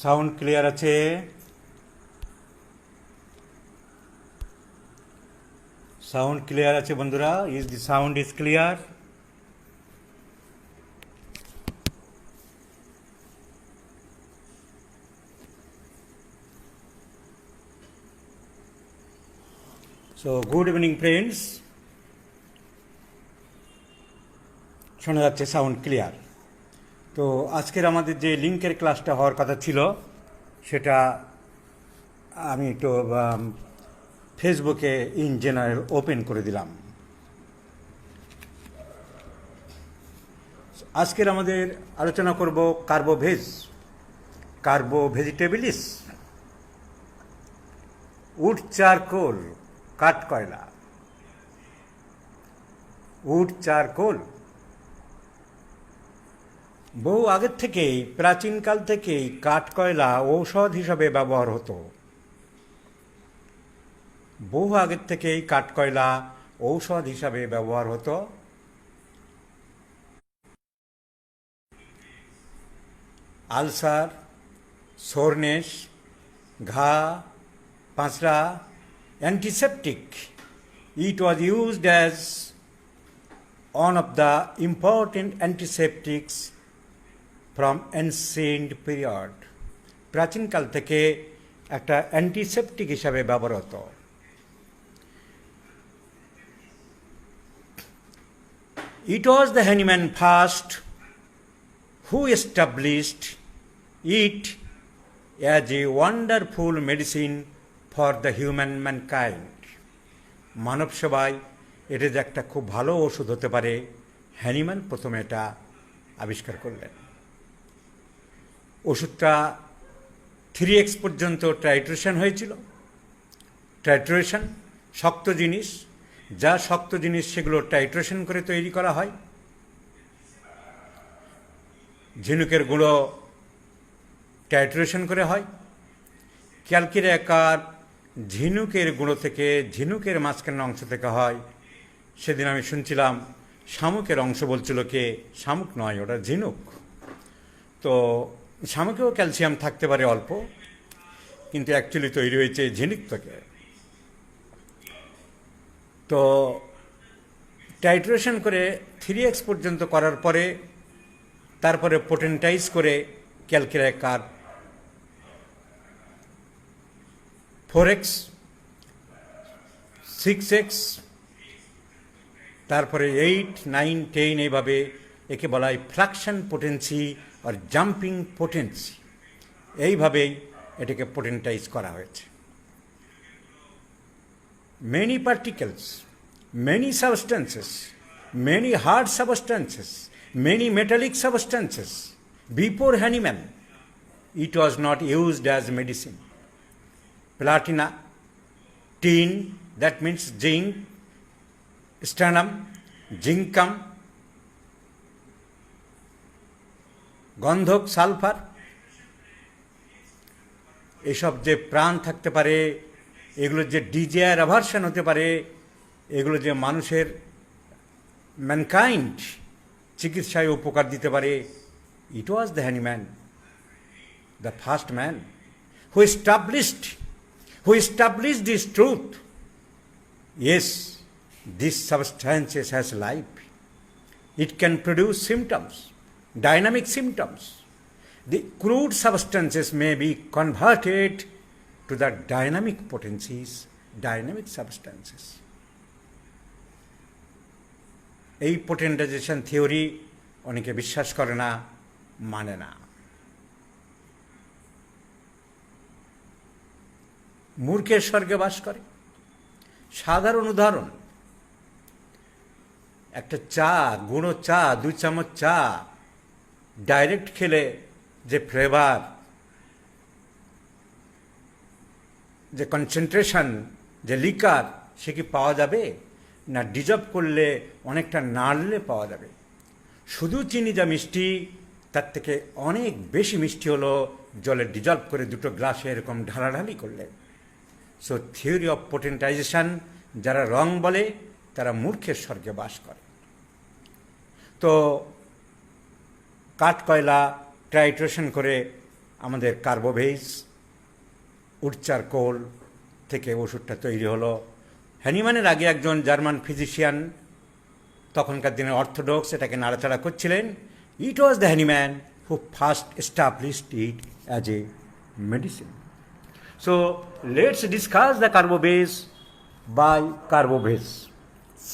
Sound clear আছে? Sound clear আছে বন্ধুরা? Is the sound is clear? So good evening friends, শোনা যাচ্ছে সাউন্ড ক্লিয়ার। তো আজকের আমাদের যে লিঙ্কের ক্লাসটা হওয়ার কথা ছিল সেটা আমি একটু ফেসবুকে ইন জেনারেল ওপেন করে দিলাম। আজকের আমাদের আলোচনা করব কার্বো ভেজিটেবলিস, উড চারকোল, কাঠ কয়লা, উড চারকোল বহু আগের থেকেই, প্রাচীনকাল থেকেই কাঠ কয়লা ঔষধ হিসাবে ব্যবহার হতো। বহু আগের থেকেই কাঠ কয়লা ঔষধ হিসাবে ব্যবহার হতো। আলসার, সোরনেস, ঘা, পাঁচড়া, antiseptic, it was used as one of the important antiseptics from ancient period. প্রাচীনকাল থেকে একটা অ্যান্টিসেপটিক হিসাবে ব্যবহার হতো। It was the Hahnemann first who established it as a wonderful medicine for the human mankind. মানব সেবায় এটা যে একটা খুব ভালো ওষুধ হতে পারে, হ্যানিম্যান প্রথমে এটা আবিষ্কার করলেন। ওষুধটা 3x পর্যন্ত টাইট্রেশন হয়েছিল। টাইট্রেশন শক্ত জিনিস, যা শক্ত জিনিস সেগুলো টাইট্রেশন করে তৈরি করা হয়। ঝিনুকের গুঁড়ো টাইট্রেশন করে হয়। ক্যালকিরিয়াকার ঝিনুকের গুঁড়ো থেকে, ঝিনুকের মাঝখানের অংশ থেকে হয়। সেদিন আমি শুনছিলাম শামুকের অংশ বলছিল কে, শামুক নয়, ওটা ঝিনুক। তো শামুকেও ক্যালসিয়াম থাকতে পারে অল্প, কিন্তু অ্যাকচুয়ালি তৈরি হয়েছে ঝিনুক থেকে। তো টাইট্রেশন করে 3x পর্যন্ত করার পরে তারপরে পোটেন্টাইজ করে ক্যালকিরিয়াকার 4x, 6x, তারপরে 8, 9, 10, এইভাবে একে বলা হয় ফ্লাকশন পোটেন্সি আর জাম্পিং পোটেন্সি। এইভাবেই এটাকে পোটেন্টাইজ করা হয়েছে। Many particles, many substances, many hard substances, many metallic substances. Before Hahnemann, it was not used as medicine. Platina, tin, that means zinc, stannum, zincum, গন্ধক, সালফার, এসব যে প্রাণ থাকতে পারে, এগুলো যে ডিজায়ার অ্যাভারশন হতে পারে, এগুলো যে মানুষের ম্যানকাইন্ড চিকিৎসায় উপকার দিতে পারে, it was the Hahnemann, the first man who established this truth. Yes, this substance has life. It can produce symptoms, dynamic symptoms. The crude substances may be converted to the dynamic potencies, dynamic substances. এই পোটেন্টাইজেশন theory অনেকে বিশ্বাস করে না, মানে না। মূর্খের স্বর্গে বাস করে। সাধারণ উদাহরণ, একটা চা, গুঁড়ো চা, 2 চামচ চা ডাইরেক্ট খেলে যে ফ্লেভার, যে কনসেন্ট্রেশন, যে লিকার, সে কি পাওয়া যাবে? না ডিজলভ করলে, অনেকটা নাড়লে পাওয়া যাবে। শুধু চিনি যা মিষ্টি, তার থেকে অনেক বেশি মিষ্টি হলো জলে ডিজলভ করে 2টো গ্লাসে এরকম ঢালাঢালি করলে। সো থিওরি অফ পোটেন্টাইজেশন যারা রং বলে তারা মূর্খের স্বর্গে বাস করে। তো কাঠ কয়লা টাইট্রেশন করে আমাদের কার্বোভেজ উডচার কোল থেকে ওষুধটা তৈরি হলো। হ্যানিম্যানের আগে একজন জার্মান ফিজিশিয়ান, তখনকার দিনে অর্থোডক্স, এটাকে নাড়াচাড়া করছিলেন। It was the Hahnemann who first established it as a medicine. So let's discuss the carbo veg by carbo veg.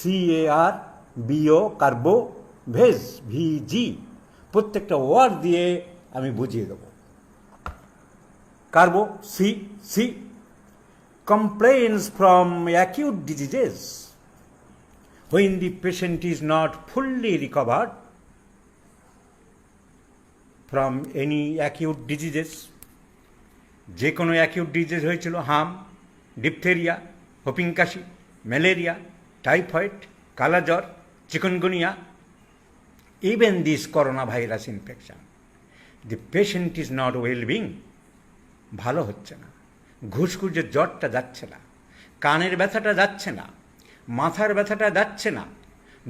CARBO, carbo veg, VG, প্রত্যেকটা ওয়ার্ড দিয়ে আমি বুঝিয়ে দেবো। কার্বো, C, complains from acute diseases when the patient is not fully recovered from any acute diseases. যে কোনো acute disease হয়েছিল, হাম, diphtheria, whooping কাশি, ম্যালেরিয়া, টাইফয়েড, কালাজ্বর, chikungunya, even this coronavirus infection, the patient is not well-being, ভালো হচ্ছে না, ঘুসঘুসে জ্বরটা যাচ্ছে না, কানের ব্যথাটা যাচ্ছে না, মাথার ব্যথাটা যাচ্ছে না,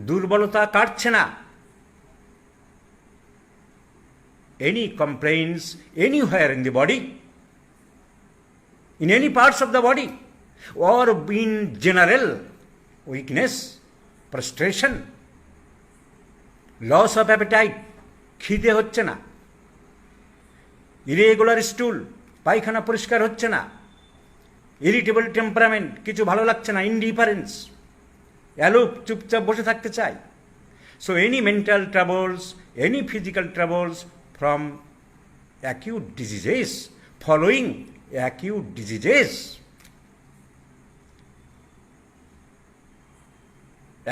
দুর্বলতা কাটছে না। Any complaints anywhere in the body, in any parts of the body, or in general weakness, frustration, loss of appetite, খিদে হচ্ছে না, ইরেগুলার স্টুল, পায়খানা পরিষ্কার হচ্ছে না, ইরিটেবল টেম্পারামেন্ট, কিছু ভালো লাগছে না, ইনডিফারেন্স, অ্যালুপ, চুপচাপ বসে থাকতে চাই। So any mental troubles, any physical troubles from acute diseases, following acute diseases.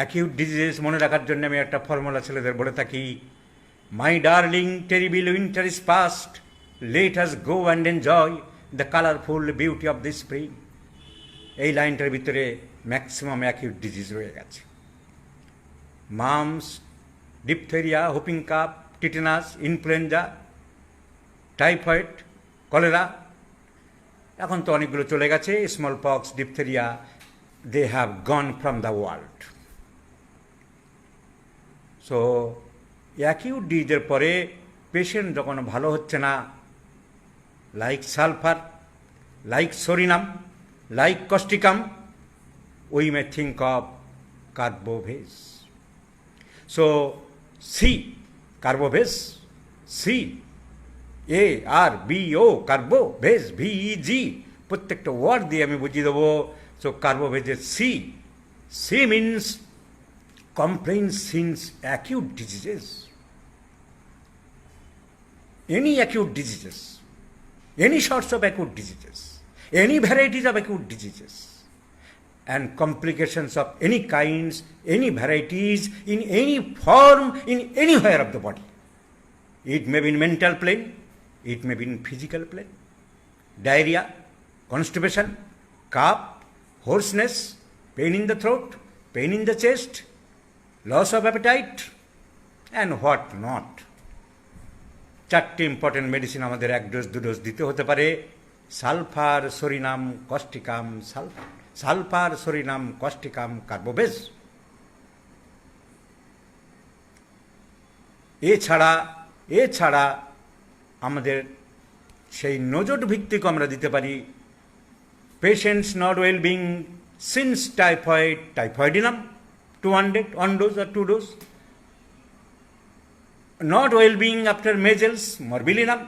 Acute diseases মনে রাখার জন্য আমি একটা ফর্মুলা ছেলেদের বলে থাকি, my darling terrible winter is past, let us go and enjoy the colourful beauty of the spring. এই লাইনটার ভিতরে ম্যাক্সিমাম অ্যাকিউট ডিজিজ রয়ে গেছে। Mumps, diphtheria, whooping cough, tetanus, influenza, typhoid, cholera, এখন তো অনেকগুলো চলে গেছে, smallpox, diphtheria, they have gone from the world. So acute ডিজিজের পরে পেশেন্ট যখন ভালো হচ্ছে না, like sulphur, like psorinum, like causticum, we may think of Carbo veg. So C, carbo veg, CARBO, carbo veg, VEG, প্রত্যেকটা ওয়ার্ড দিয়ে আমি বুঝিয়ে দেবো। সো কার্বোভেজের C means complaints since acute diseases, any acute diseases, any sorts of acute diseases, any varieties of acute diseases, and complications of any kinds, any varieties, in any form, in anywhere of the body. It may be in mental plane, it may be in physical plane. Diarrhea, constipation, cough, hoarseness, pain in the throat, pain in the chest, loss of appetite, and what not. চারটি important medicine আমাদের 1 dose 2 dose দিতে হতে পারে। Sulphur, psorinum, causticum, sulphur, psorinum, causticum, carbo veg. এছাড়া আমাদের সেই নজর ভিত্তিক আমরা দিতে পারি patients not well being since typhoid, typhoidinum 1 dose or 2 dose. Not well being after measles, morbillinum.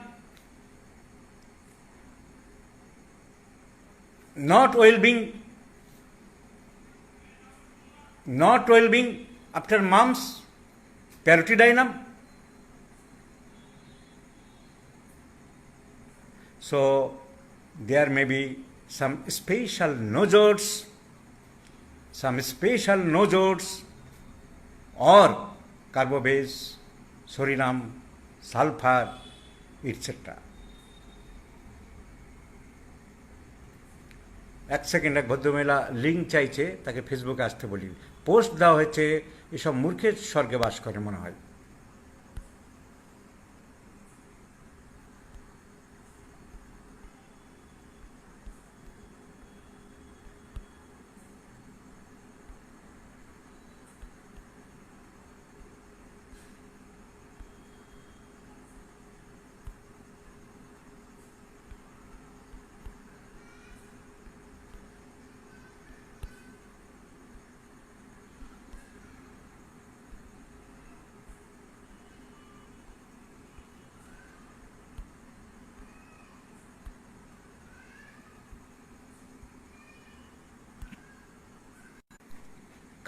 Not well being after mumps, parotidinum. So there may be some special nojodes or Carbo veg, psorinum, sulphur, et cetera. 1 second, এক ভদ্রমহিলা link চাইছে, তাকে ফেসবুকে আসতে বলি। Post দেওয়া হয়েছে, এসব মূর্খের স্বর্গে বাস করে মনে হয়।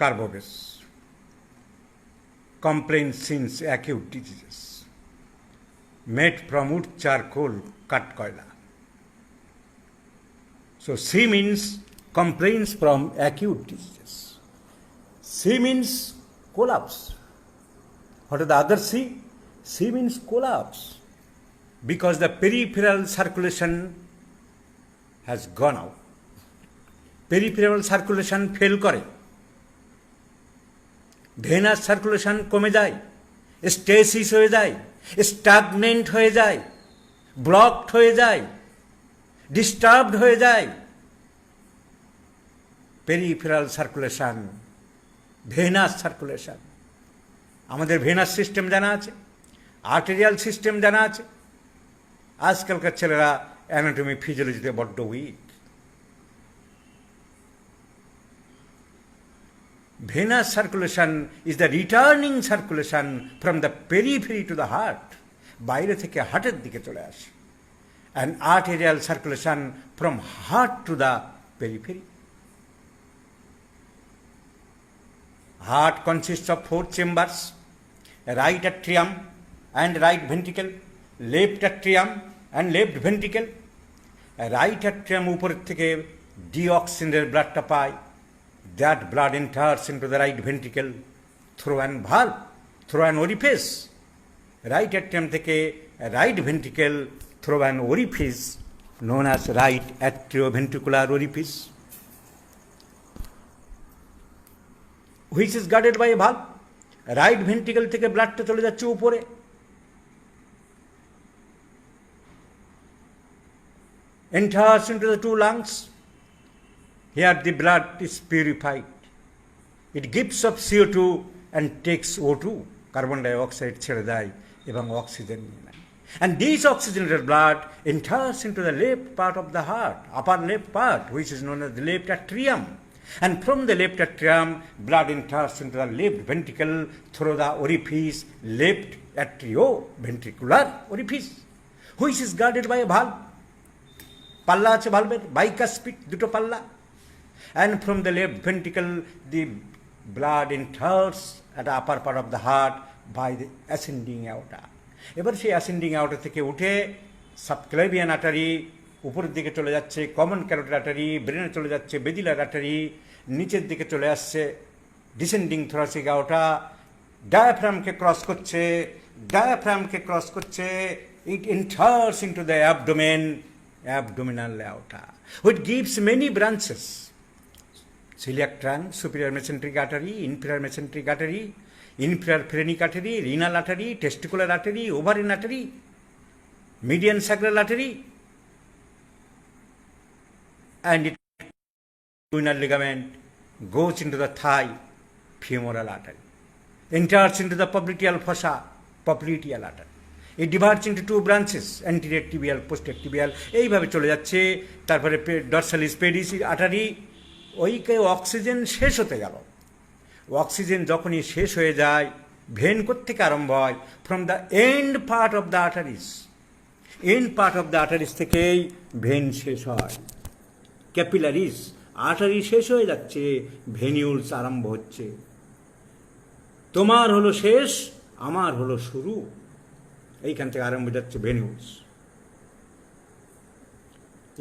Carbobase. Complaints since acute diseases. Made from wood charcoal cut koila. So C means complaints from acute diseases. C means collapse. What is the other C? C means collapse. Because the peripheral circulation has gone out. Peripheral circulation fail করে, venous circulation কমে যায়, stasis হয়ে যায়, স্টাগনেন্ট হয়ে যায়, blocked হয়ে যায়, disturbed হয়ে যায়। Peripheral circulation, venous circulation. আমাদের ভেনাস সিস্টেম জানা আছে, আর্টেরিয়াল সিস্টেম জানা আছে। আজকালকার ছেলেরা অ্যানাটমি ফিজিওলজিতে বড্ড week. Venous circulation is the returning circulation from the periphery to the heart. বাইরে থেকে হার্টের দিকে চলে আসে। And arterial circulation from heart to the periphery. Heart consists of 4 chambers: right atrium and right ventricle, left atrium and left ventricle. Right atrium উপরের থেকে ডিঅক্সিজেনের ব্লাডটা পায়। That blood enters into the right ventricle through an valve, through an orifice. Right atrium থেকে right ventricle through an orifice known as right atrioventricular orifice, which is guarded by a valve. Right ventricle থেকে ব্লাডটা চলে যাচ্ছে উপরে। Enters into the 2 lungs. Here the blood is purified. It gives up CO2 and takes O2, carbon dioxide ছেড়ে দেয় এবং oxygen নিয়ে নেয়। And this oxygenated blood enters into the left part of the heart, upper left part, which is known as the left atrium. And from the left atrium, blood enters into the left ventricle through the orifice, left atrioventricular orifice, which is guarded by a valve. পাল্লা আছে ভালভের, bicuspid, দুটো পাল্লা। And from the left ventricle, the blood enters at the upper part of the heart by the ascending aorta. এবার সেই ascending outer থেকে উঠে subclavian artery উপরের দিকে চলে যাচ্ছে, কমন ক্যারোটিড আর্টারি ব্রেনে চলে যাচ্ছে, বেজিলার আর্টারি নিচের দিকে চলে আসছে, ডিসেন্ডিং থোরাসিক আউটা ডায়াফ্রামকে ক্রস করছে, it enters into the abdominal aorta, which gives many branches: celiac trunk, superior mesenteric artery, inferior mesenteric artery, inferior phrenic artery, renal artery, testicular artery, ovarian artery, median sacral artery, and it inguinal ligament goes into the thigh femoral artery, enters into the popliteal fossa, popliteal artery. It divides into 2 branches, anterior tibial, posterior tibial, এইভাবে চলে যাচ্ছে। তারপরে ডরসালিস pedis artery. ওইকে oxygen শেষ হতে গেল। Oxygen যখনই শেষ হয়ে যায়, ভেন কোত্থেকে আরম্ভ হয়? From the end part of the arteries. End part of the arteries থেকেই ভেন শেষ হয়। ক্যাপিলারিস, আর্টারি শেষ হয়ে যাচ্ছে, ভেনিউলস আরম্ভ হচ্ছে। তোমার হলো শেষ, আমার হলো শুরু। এইখান থেকে আরম্ভ যাচ্ছে ভেনিউলস।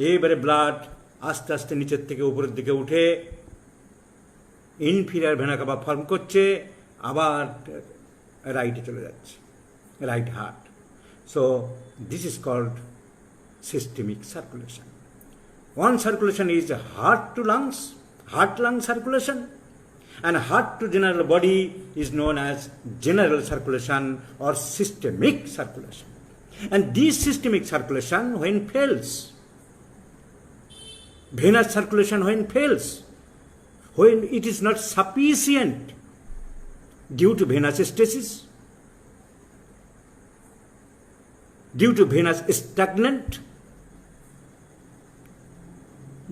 এবারে ব্লাড আস্তে আস্তে নিচের থেকে উপরের দিকে উঠে ইনফিরিয়র ভেনা কাভা ফর্ম করছে, আবার রাইটে চলে যাচ্ছে, right heart. So this is called systemic circulation. One circulation is heart to lungs, heart-lung circulation, and heart to general body is known as general circulation or systemic circulation. And this systemic circulation, when fails, venous circulation when fails, when it is not sufficient due to venous stasis, due to venous stagnant,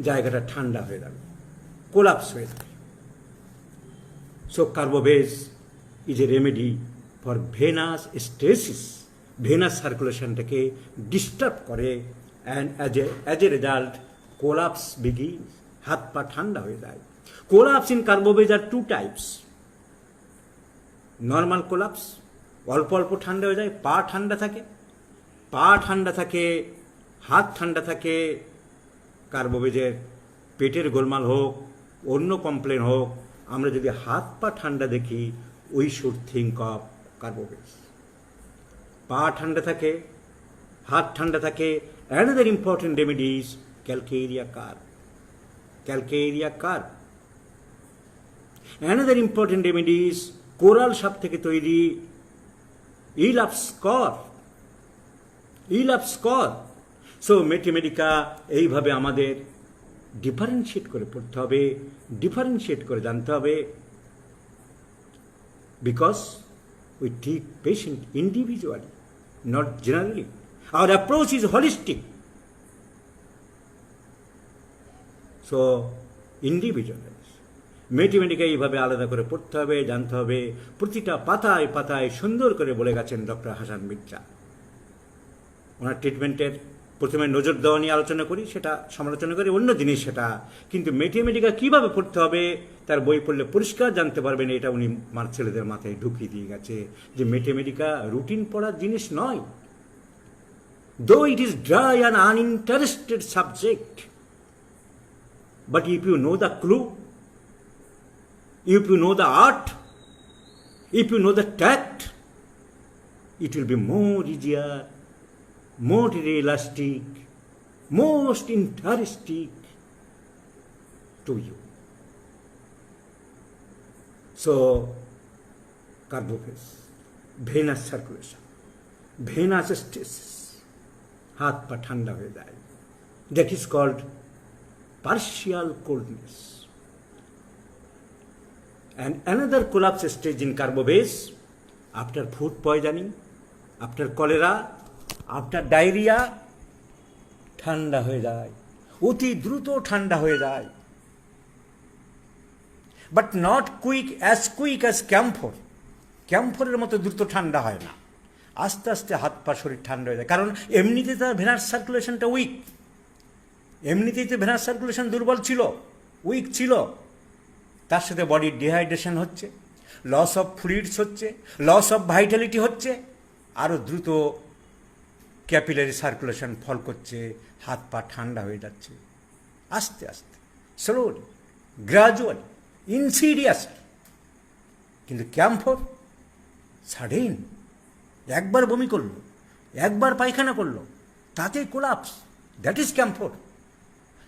জায়গাটা ঠান্ডা হয়ে যাবে, collapse হয়ে যাবে। So carbo veg is a remedy for venous stasis. Venous সার্কুলেশনটাকে disturb করে, and as a result collapse begins, হাত পা ঠান্ডা হয়ে যায়। Collapse in carbo veg are two types. Normal collapse, অল্প অল্প ঠান্ডা হয়ে যায়, পা ঠান্ডা থাকে, পা ঠান্ডা থাকে, হাত ঠান্ডা থাকে। কার্বোভেজের পেটের গোলমাল হোক, অন্য কমপ্লেন হোক, আমরা যদি হাত পা ঠান্ডা দেখি, we should think of carbo veg. পা ঠান্ডা থাকে, হাত ঠান্ডা থাকে। Another important remedy is calcarea carb. Calcarea carb. Another important remedy is coral সাপ থেকে তৈরি ইল অফ স্কর। ইল অফ স্কর। সো মেটিমেডিকা এইভাবে আমাদের ডিফারেন্সিয়েট করে পড়তে হবে, ডিফারেন্সিয়েট করে জানতে হবে, because we treat patient individually, not generally. Our approach is holistic. So individual materia medica এইভাবে আলাদা করে পড়তে হবে, জানতে হবে। প্রতিটা পাতায় পাতায় সুন্দর করে বলে গেছেন ডক্টর হাসান মির্জা। ওনার ট্রিটমেন্টের প্রথমে নজর দেওয়া নিয়ে আলোচনা করি, সেটা সমালোচনা করি, অন্য জিনিস সেটা। কিন্তু মেটিমেডিকা কীভাবে পড়তে হবে তার বই পড়লে পরিষ্কার জানতে পারবেন। এটা উনি আমার ছেলেদের মাথায় ঢুকিয়ে দিয়ে গেছে যে মেটিমেডিকা রুটিন পড়ার জিনিস নয়। Though it is dry and uninterested subject, but if you know the clue, if you know the art, if you know the tact, it will be more easier, more realistic, most interesting to you. So, carbohydrates, venous circulation, venous stasis, হাত পা ঠান্ডা হয়ে যায়। That is called partial coldness. And another collapse stage in carbobase, after food poisoning, after cholera, after diarrhea, ঠান্ডা হয়ে যায়, অতি দ্রুত ঠান্ডা হয়ে যায়। But not quick as camphor. ক্যাম্ফরের মতো দ্রুত ঠান্ডা হয় না, আস্তে আস্তে হাত পা শরীর ঠান্ডা হয়ে যায়। কারণ এমনিতেই তার ভেনাস সার্কুলেশনটা উইক, এমনিতেই তো ভেনাস সার্কুলেশন দুর্বল ছিল, উইক ছিল। তার সাথে বডির ডিহাইড্রেশন হচ্ছে, লস অফ ফ্লুইডস হচ্ছে, লস অফ ভাইটালিটি হচ্ছে, আরও দ্রুত ক্যাপিলারি সার্কুলেশন ফল করছে, হাত পা ঠান্ডা হয়ে যাচ্ছে আস্তে আস্তে, স্লোলি, গ্রাজুয়ালি, ইনসিডিয়াসলি। কিন্তু ক্যাম্ফর সাডেন, একবার বমি করলো, একবার পায়খানা করলো, তাতেই collapse. That is camphor.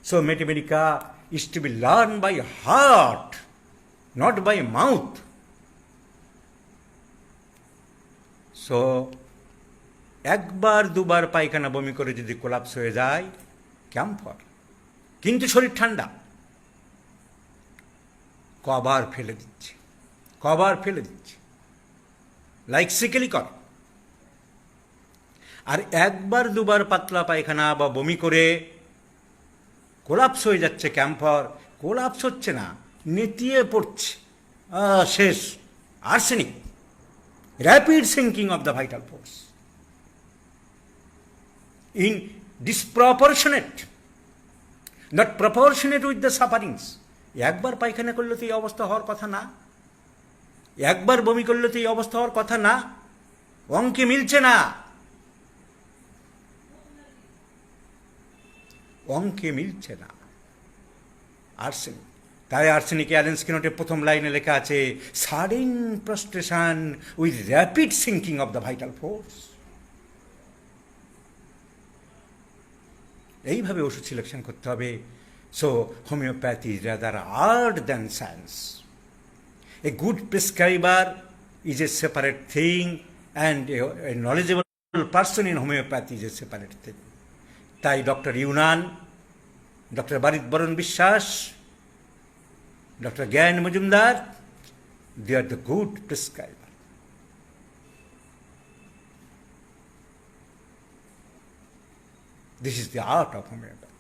So materia medica is to be learned by heart, not by mouth. So, একবার দুবার পায়খানা বমি করে যদি কোলাপস হয়ে যায়, ক্যাম্ফর। কিন্তু শরীর ঠান্ডা, কবার ফেলে দিচ্ছে, কবার ফেলে দিচ্ছে, লাইক সিকেলিকর। আর একবার দুবার পাতলা পায়খানা বা বমি করে কোলাপস হয়ে যাচ্ছে, ক্যাম্ফর। কোলাপস হচ্ছে না, নেতিয়ে পড়ছে, শেষ। Arsenic, rapid sinking of the vital force in disproportionate, not proportionate with the sufferings. একবার পায়খানা করলে তো এই অবস্থা হওয়ার কথা না, একবার বমি করলে তো এই অবস্থা হওয়ার কথা না। অঙ্কে মিলছে না, অঙ্কে মিলছে না। আর্সেনিক। তাই আর্সেনিকে অ্যালেন স্কিনটের প্রথম লাইনে লেখা আছে, sudden prostration with rapid sinking of the vital force. এইভাবে ওষুধ সিলেকশন করতে হবে। So homeopathy is rather art than science. A good prescriber is a separate thing, and a knowledgeable person in homeopathy is a separate thing. তাই doctor ইউনান, doctor Barik Baran Biswas, doctor Gyan Majumdar, they are the good prescriber. This is the art of homeopathy.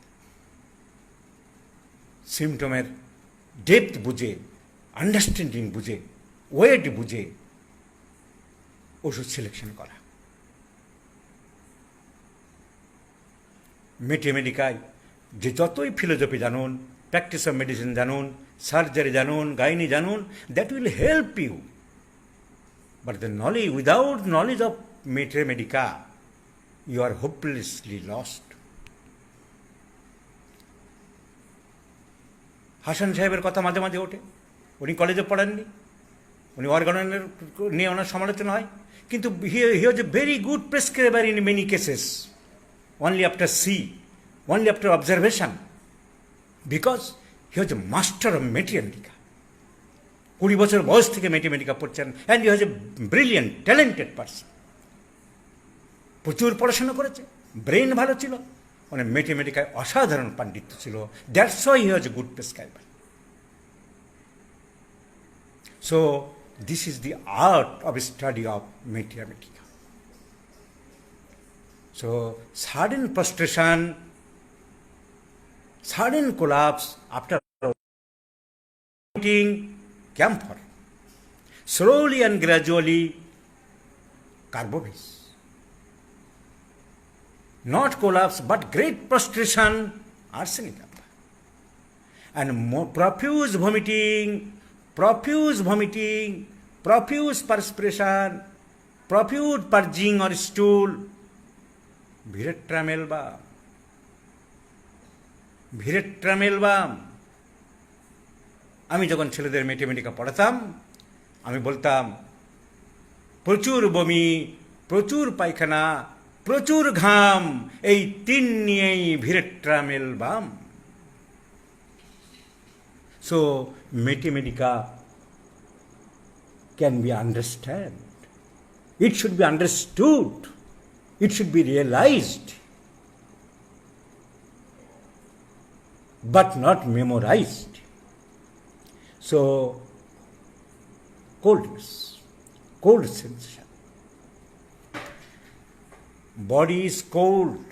সিমটমের depth বুঝে, understanding বুঝে, wait বুঝে ওষুধ selection করা। মেটিমেডিকায় যে যতই philosophy জানুন, প্র্যাকটিস অফ মেডিসিন জানুন, সার্জারি জানুন, গাইনি জানুন, that will help you. But the knowledge, without knowledge of Mater Medica, you are hopelessly lost. Hasan সাহেবের কথা মাঝে মাঝে ওঠে, উনি কলেজে পড়েননি, উনি অর্গানের নিয়ে ওনার সমালোচনা হয়, কিন্তু he was a very good prescriber in many cases, only after see, only after observation, because he was a master of Mathematica. 20 বছর বয়স থেকে ম্যাথমেটিকা পড়ছেন, and he was A brilliant talented person. প্রচুর পড়াশোনা করেছে, ব্রেন ভালো ছিল, মানে ম্যাথমেটিকায় অসাধারণ পাণ্ডিত্য ছিল। That's why he was a good prescriber. So this is the art of study of materia medica. So sudden prostration, sudden collapse after camphor, slowly and gradually carbovis. Not collapse but great prostration, arsenic. And more profuse vomiting, profuse perspiration, profuse purging or stool, ভিরেট্রামেলবাম। আমি যখন ছেলেদের Mathematica পড়াতাম, আমি বলতাম প্রচুর বমি, প্রচুর পায়খানা, প্রচুর ঘাম, এই 3 নিয়েই veratrum album. So materia medica can be understand, it should be understood, it should be realised, but not memorized. So, coldness, cold sensation. Body is cold,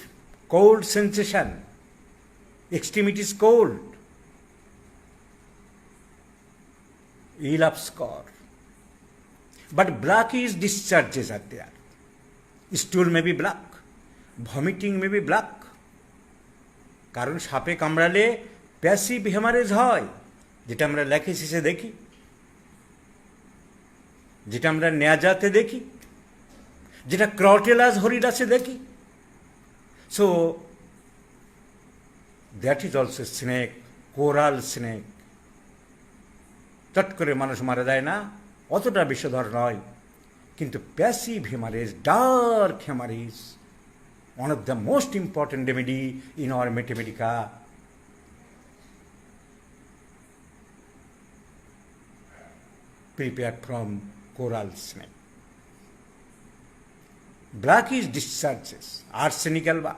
cold sensation. Extremities cold. Elapse score. But blackish discharges are there. Stool may be black, vomiting may be black. কারণ সাপে কামড়ালে passive haemorrhage হয়, যেটা আমরা ল্যাকেসিসে দেখি, যেটা আমরা ন্যাজাতে দেখি, যেটা ক্রটেলাস হরিডাসে দেখি। So that is also snake, coral snake. চট করে মানুষ মারা যায় না, অতটা বিষধর নয়, কিন্তু passive haemorrhage, dark haemorrhage, one of the most important remedy in our Mathematica. Prepared from coral snake. Blackish discharges, arsenic alba.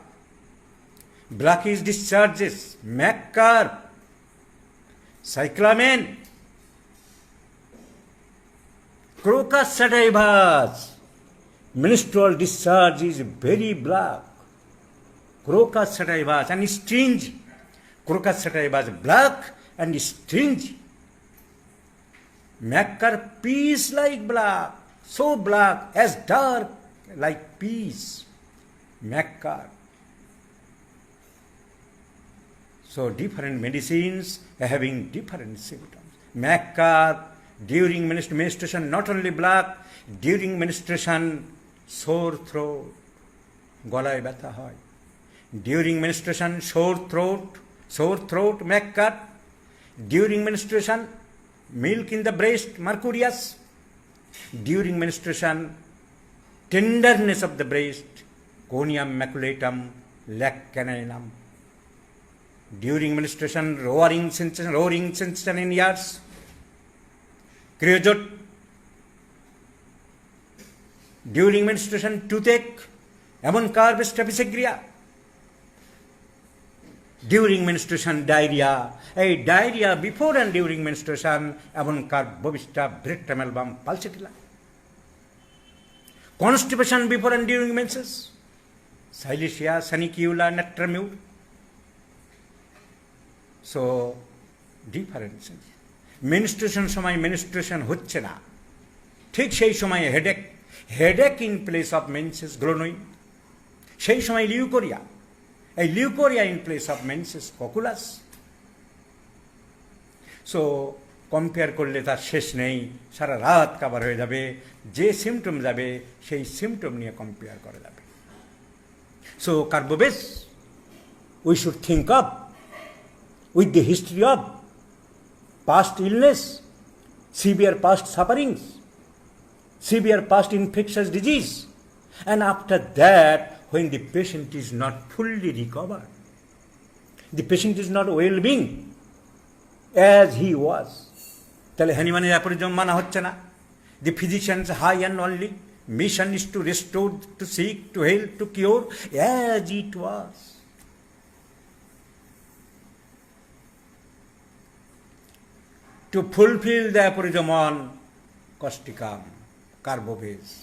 Blackish discharges, McCarp, cyclamen, crocus sativas. Menstrual discharge is very black. Crocus sativas and stringy. Crocus sativas black and stringy. McCarp peas like black, so black as dark like peas. McCarp. So different medicines having different symptoms. McCarp during menstruation not only black, during menstruation sore throat, গলায় ব্যথা হয়। During menstruation sore throat, McCarp. During menstruation milk in the breast, mercurius. During menstruation tenderness of the breast, conium maculatum, lac caninum. During menstruation roaring sensation in ears, creosote. During menstruation toothache, Ammon-Carp strepsagria. During menstruation diarrhea, diarrhea before and during menstruation, Ammon-Carp bovista Brittamelbum pulsatilla. Constipation before and during menses, Silicea sanicula natramule. So differences. Menstruation সময় menstruation হচ্ছে না, ঠিক সেই সময় headache in place of menses glonoine, সেই সময় leucorrhoea, এই leucorrhoea in place of menses cocculus. So compare করলে তার শেষ নেই, সারা রাত কাভার হয়ে যাবে। যে সিমটম যাবে সেই সিমটম নিয়ে কম্পেয়ার করা যাবে। So carbo veg we should think of with the history of past illness, severe past sufferings, severe past infectious disease, and after that, when the patient is not fully recovered, the patient is not well-being as he was, তাহলে হ্যানিম্যানের অ্যাপোরিজম মানা হচ্ছে না। The physician's high and only mission is to restore, to seek, to help, to cure as it was. To fulfill the aphorism on causticum, carbobase,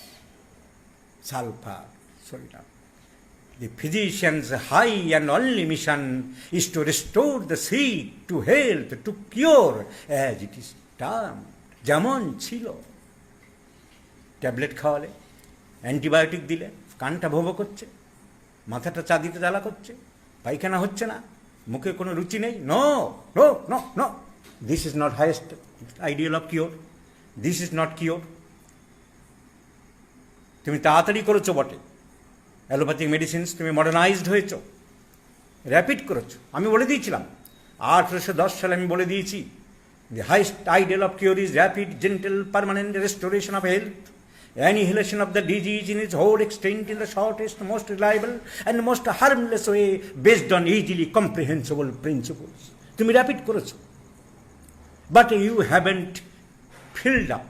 sulfur, sodium. The physician's high and only mission is to restore the sick to health, to cure, as it is termed. যেমন ছিল, tablet খাওয়ালে, antibiotic দিলে, কানটা ভোবো করছে, মাথাটা চাঁদিতে জ্বালা করছে, পায়খানা হচ্ছে না, মুখে কোনো রুচি নেই, no no no no, this is not highest ideal of cure, this is not cure. তুমি তাড়াতাড়ি করেছো বটে, অ্যালোপ্যাথিক মেডিসিনস তুমি মডার্নাইজড হয়েছ, র্যাপিড করেছো। আমি বলে দিয়েছিলাম 1810 সালে আমি বলে দিয়েছি, the highest ideal of cure is rapid, gentle, permanent restoration of health, annihilation of the disease in its whole extent in the shortest, most reliable and most harmless way based on easily comprehensible principles. তুমি rapid করেছো, but you haven't filled up,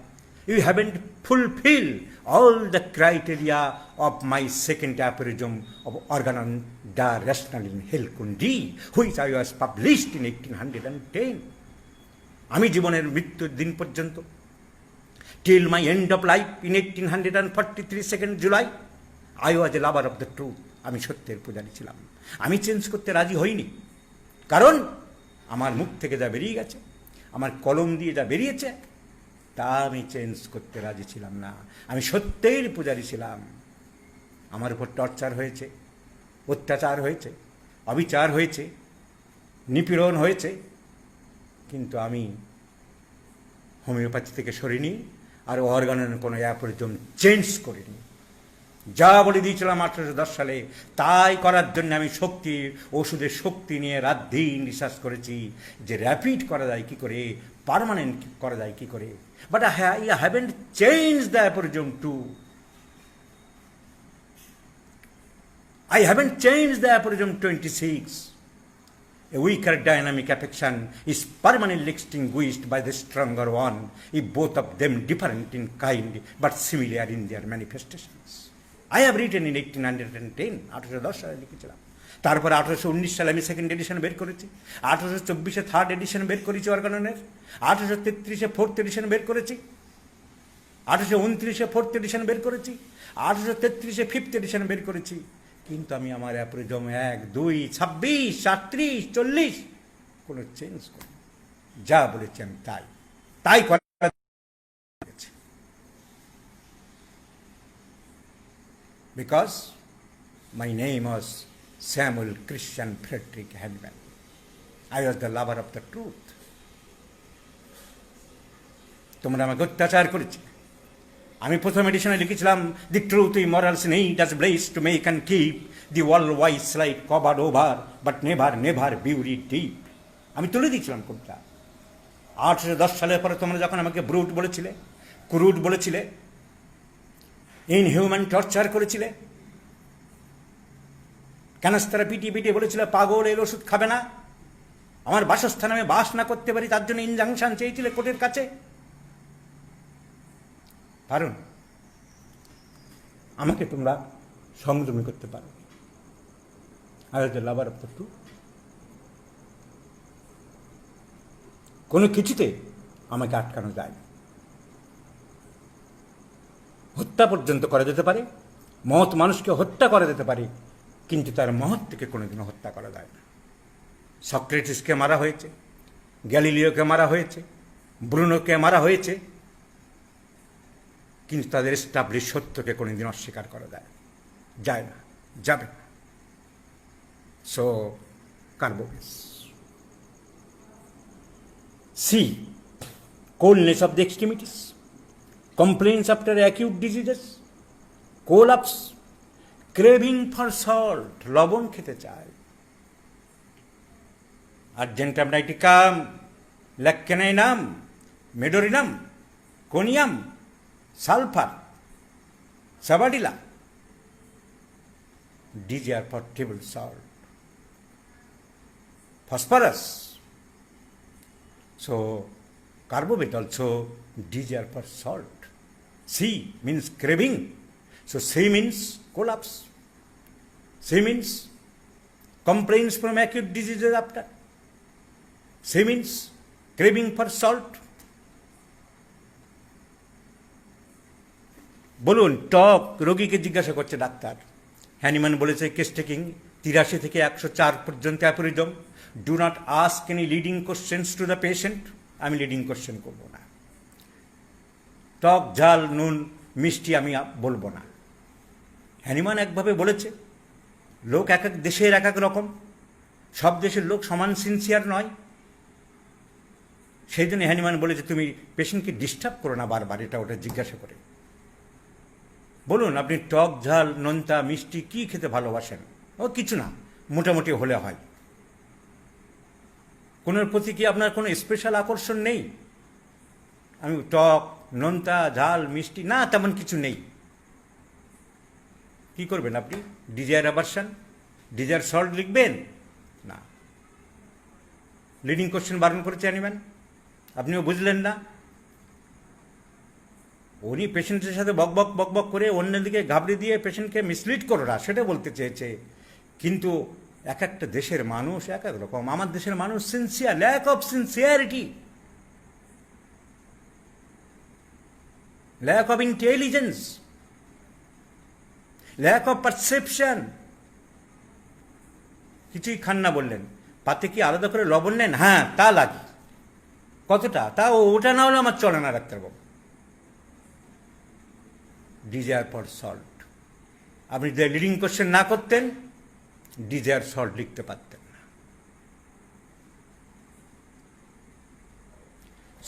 you haven't fulfilled all the criteria of my second aphorism of Organon da Rationalin Helkundi, which I was published in 1810. আমি জীবনের মৃত্যুর দিন পর্যন্ত, till my end of life in 1843 2nd July, I was a lover of the truth. আমি সত্যের পূজারী ছিলাম। আমি চেঞ্জ করতে রাজি হইনি, কারণ আমার মুখ থেকে যা বেরিয়ে গেছে, আমার কলম দিয়ে যা বেরিয়েছে, তা আমি চেঞ্জ করতে রাজি ছিলাম না। আমি সত্যের পূজারী ছিলাম। আমার উপর টর্চার হয়েছে, অত্যাচার হয়েছে, অবিচার হয়েছে, নিপীড়ন হয়েছে, কিন্তু আমি হোমিওপ্যাথি থেকে সরিনি, আর অর্গানের কোনো অ্যাপোরিজম চেঞ্জ করিনি। যা বলে দিয়েছিলাম 1810 সালে, তাই করার জন্য আমি শক্তি, ওষুধের শক্তি নিয়ে রাত দিন রিসার্চ করেছি, যে র্যাপিড করা যায় কী করে, পার্মানেন্ট করা যায় কী করে। But I haven't change the aphorism to, I haven't changed the aphorism 26. A weaker dynamic affection is permanently extinguished by the stronger one, if both of them different in kind but similar in their manifestations. I have written in 1810, 1810 সালে লিখেছিলাম। তারপরে 1819 সালে আমি second addition বের করেছি, 1824 third edition বের করেছি অর্গাননের, 1833 fourth addition বের করেছি, 1829 ফোর্থ এডিশন বের করেছি, 1833 ফিফথ এডিশন বের করেছি। কিন্তু আমি আমার অ্যাপোরিজম 1, 2, 26, 38, 40 কোনো চেঞ্জ করি, যা বলেছি আমি তাই তাই করা। Because my name was Samuel Christian Frederick Hahnemann. I was the lover of the truth. তোমরা আমাকে অত্যাচার করেছি। আমি প্রথম এডিশনে লিখেছিলাম, the truth we morals need as bless to make and keep the world wise light covered over but never never bury deep. আমি তুলে দিয়েছিলাম কোনটা। 1810 সালের পরে তোমরা যখন আমাকে ব্রুট বলেছিলে, ক্রুড বলেছিলে, ইনহিউম্যান টর্চার করেছিলে, ক্যানাস্তারা পিটিয়ে পিটিয়ে বলেছিলে পাগল, এর ওষুধ খাবে না, আমার বাসস্থানে আমি বাস না করতে পারি, তার জন্য ইনজাংশন চেয়েছিলে কোর্টের কাছে। কারণ আমাকে তোমরা সংযমী করতে পারো। I was the lover of the truth. কোনো কিছুতে আমাকে আটকানো যায় না। হত্যা পর্যন্ত করা যেতে পারে, মহৎ মানুষকে হত্যা করা যেতে পারে, কিন্তু তার মহৎ থেকে কোনোদিনও হত্যা করা যায় না। সক্রেটিসকে মারা হয়েছে, গ্যালিলিওকে মারা হয়েছে, ব্রুনোকে মারা হয়েছে, কিন্তু তাদের এস্টাবলিশ সত্যকে কোনোদিন অস্বীকার করা যায় না, যাবে না। So carbo veg, C. Coldness of the extremities, complaints after acute diseases, collapse, craving for salt, লবণ খেতে চায়, argentum niticum, leccaninum, medorinum, conium, sulfur, sabadilla, desire for table salt, phosphorus. So carbamate also desire for salt. C means craving. So C means collapse. C means complaints from acute diseases after. C means craving for salt. বলুন, টক রোগীকে জিজ্ঞাসা করছে ডাক্তার। Hahnemann বলেছে case taking 83 থেকে 104 পর্যন্ত aphorism. Do not ask any leading questions to the patient. আমি leading question করব না। টক ঝাল নুন মিষ্টি আমি বলবো না। হ্যানিম্যান একভাবে বলেছে, লোক এক এক দেশের এক এক রকম, সব দেশের লোক সমান সিনসিয়ার নয়। সেই জন্য হ্যানিম্যান বলেছে তুমি পেশেন্টকে ডিস্টার্ব করো না বারবার এটা ওটা জিজ্ঞাসা করে। বলুন আপনি টক ঝাল নোনতা মিষ্টি কি খেতে ভালোবাসেন? ও কিছু না, মোটামুটি হলে হয়। কোনোর প্রতি কি আপনার কোনো স্পেশাল আকর্ষণ নেই? আমি টক নোনতা ঝাল মিষ্টি না, তেমন কিছু নেই। কি করবেন আপনি? ডিজায়ার অ্যাভারশন, ডিজায়ার সল্ট লিখবেন না। লিডিং কোশ্চেন বারণ করেছে অ্যানিম্যান, আপনিও বুঝলেন না। উনি পেশেন্টের সাথে বকবক বকবক করে অন্যদিকে ঘাবড়ে দিয়ে পেশেন্টকে মিসলিড করো না সেটা বলতে চেয়েছে। কিন্তু এক একটা দেশের মানুষ এক এক রকম। আমার দেশের মানুষ sincere, lack of sincerity, lack of intelligence, lack of perception. কিছুই খান না বললেন, পাতে কি আলাদা করে লবণ নেন? হ্যাঁ তা লাগে। কতটা? তা ওটা না হলে আমার চলে না ডাক্তারবাবু। Desire for salt. আপনি যদি লিডিং কোশ্চেন না করতেন ডিজায়ার সল্ট লিখতে পারতেন না।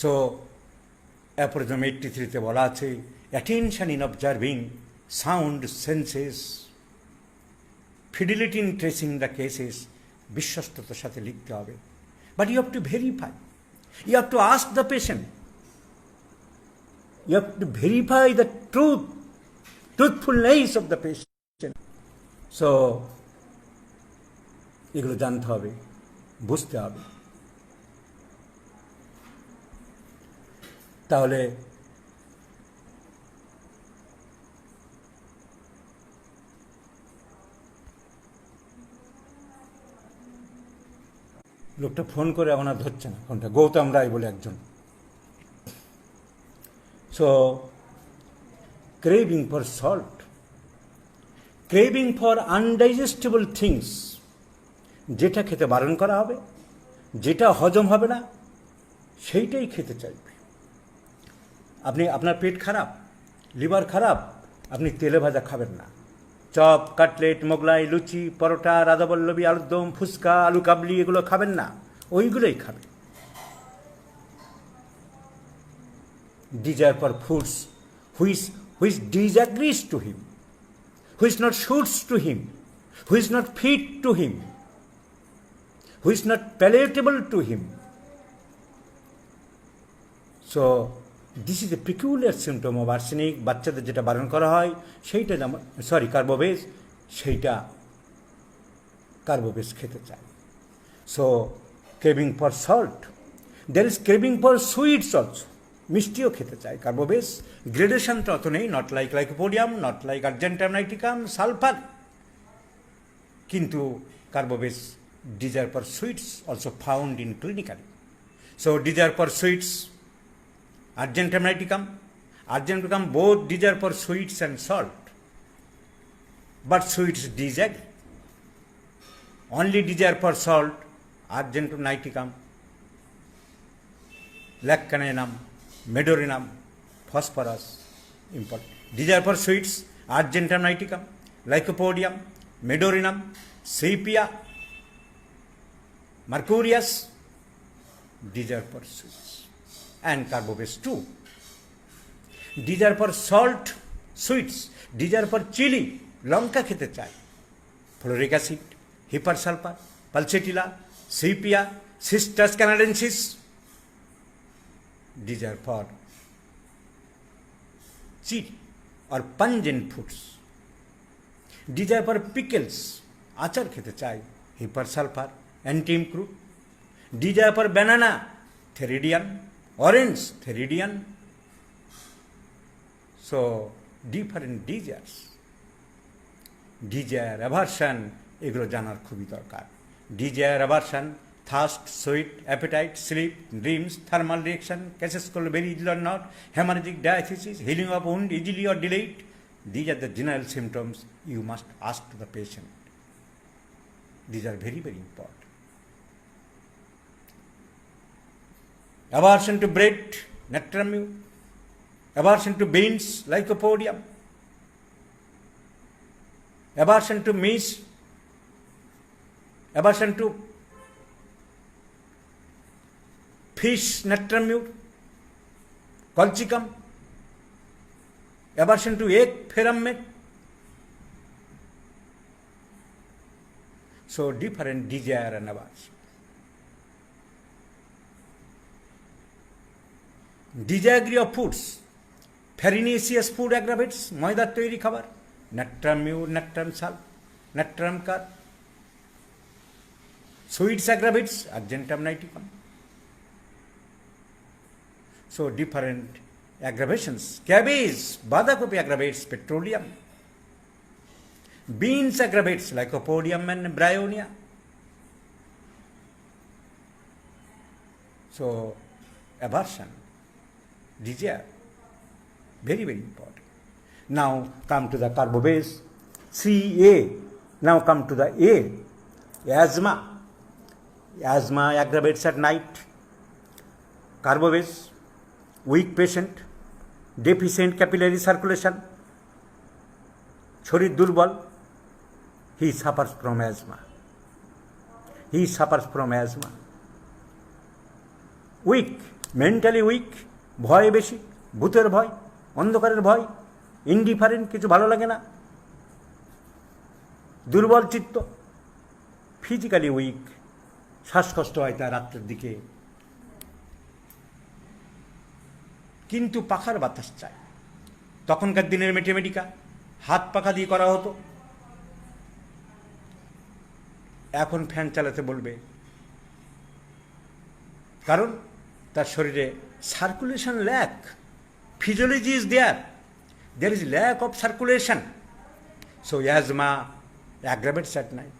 সো অ্যাপোরিজম 83-তে বলা আছে attention in observing sound senses, fidelity in tracing the cases. বিশ্বস্ততার সাথে লিখতে হবে। But you have to verify, you have to ask the patient, you have to verify the truthfulness of the patient. So এগুলো জানতে হবে, বুঝতে হবে। তাহলে লোকটা ফোন করে এখন আর ধরছে না ফোনটা, গৌতম রায় বলে একজন। So craving for salt, craving for undigestible things, যেটা খেতে বারণ করা হবে, যেটা হজম হবে না সেইটাই খেতে চাইবে। আপনি আপনার পেট খারাপ, লিভার খারাপ, আপনি তেলে ভাজা খাবেন না। চপ, কাটলেট, মোগলাই, লুচি, পরোটা, রাধাবল্লভী, আলুর দম, ফুচকা, আলু কাবলি এগুলো খাবেন না, ওইগুলোই খাবেন। desire for foods which disagrees to him, which not suits to him, which not fit to him, which not palatable to him. So this is a peculiar symptom of arsenic. বাচ্চাদের যেটা বারণ করা হয় সেইটা কার্বোবেজ, সেইটা কার্বোবেজ খেতে চায়। So craving for salt, there is craving for sweets also, মিষ্টিও খেতে চায় কার্বোবেজ। গ্রেডেশনটা অত নেই, not like lycopodium, not like argentum nitricum, sulphur. কিন্তু carbo veg desire for sweets also found in clinically. So desire for sweets, argentum niticum, both desire for sweets and salt, but sweets disagree. Only desire for salt, argentum niticum, leccaninum, medorinum, phosphorus, important. Desire for sweets, argentum niticum, lycopodium, medorinum, sepia, mercurius, These are for sweets. And carbobase too. These are for salt, sweets. These are for chili, লঙ্কা খেতে চাই. Floric acid, hypersulfur, pulsatilla, sepia, Cistus canadensis. These are for chili or pungent foods. These are for pickles. আচার খেতে চাই. Hypersulfur, anti-improve. These are for banana, theridian, orange, theridian. So, different desires. Desire, aversion, এগুলো জানার খুবই দরকার. Desire, aversion, thirst, sweat, appetite, sleep, dreams, thermal reaction, cases called very ill or not, hemorrhagic diathesis, healing of wound easily or delayed. These are the general symptoms you must ask to the patient. These are very, very important. Aversion to bread, nectarine, aversion to beans, lycopodium, aversion to maize, aversion to fish, nectarine, colchicum, aversion to egg, ferment. So different desire and aversion. Disagree of foods. Farinaceous food aggravates, ময়দার তৈরি খাবার, natrium mure, natrium salt, natrium car. Sweets aggravates, argentum niticum. So different aggravations. Cabbage, বাঁধাকপি aggravates petroleum. Beans aggravates lycopodium and bryonia. So aversion, desire, very, very important. Now come to the carbobase, CA. Now come to the A, asthma. Asthma aggravates at night. Carbobase, weak patient, deficient capillary circulation, শরীর দুর্বল, he suffers from asthma. He suffers from asthma. Weak, mentally weak, ভয় বেশি, ভূতের ভয়, অন্ধকারের ভয়, indifferent, কিছু ভালো লাগে না, দুর্বল চিত্ত, ফিজিক্যালি উইক, শ্বাসকষ্ট হয় তার রাত্রের দিকে, কিন্তু পাখার বাতাস চাই। তখনকার দিনের ম্যাথমেটিকা হাত পাখা দিয়ে করা হতো, এখন ফ্যান চালাতে বলবে, কারণ তার শরীরে circulation lack, physiology is there is lack of circulation. So asthma aggravates at night,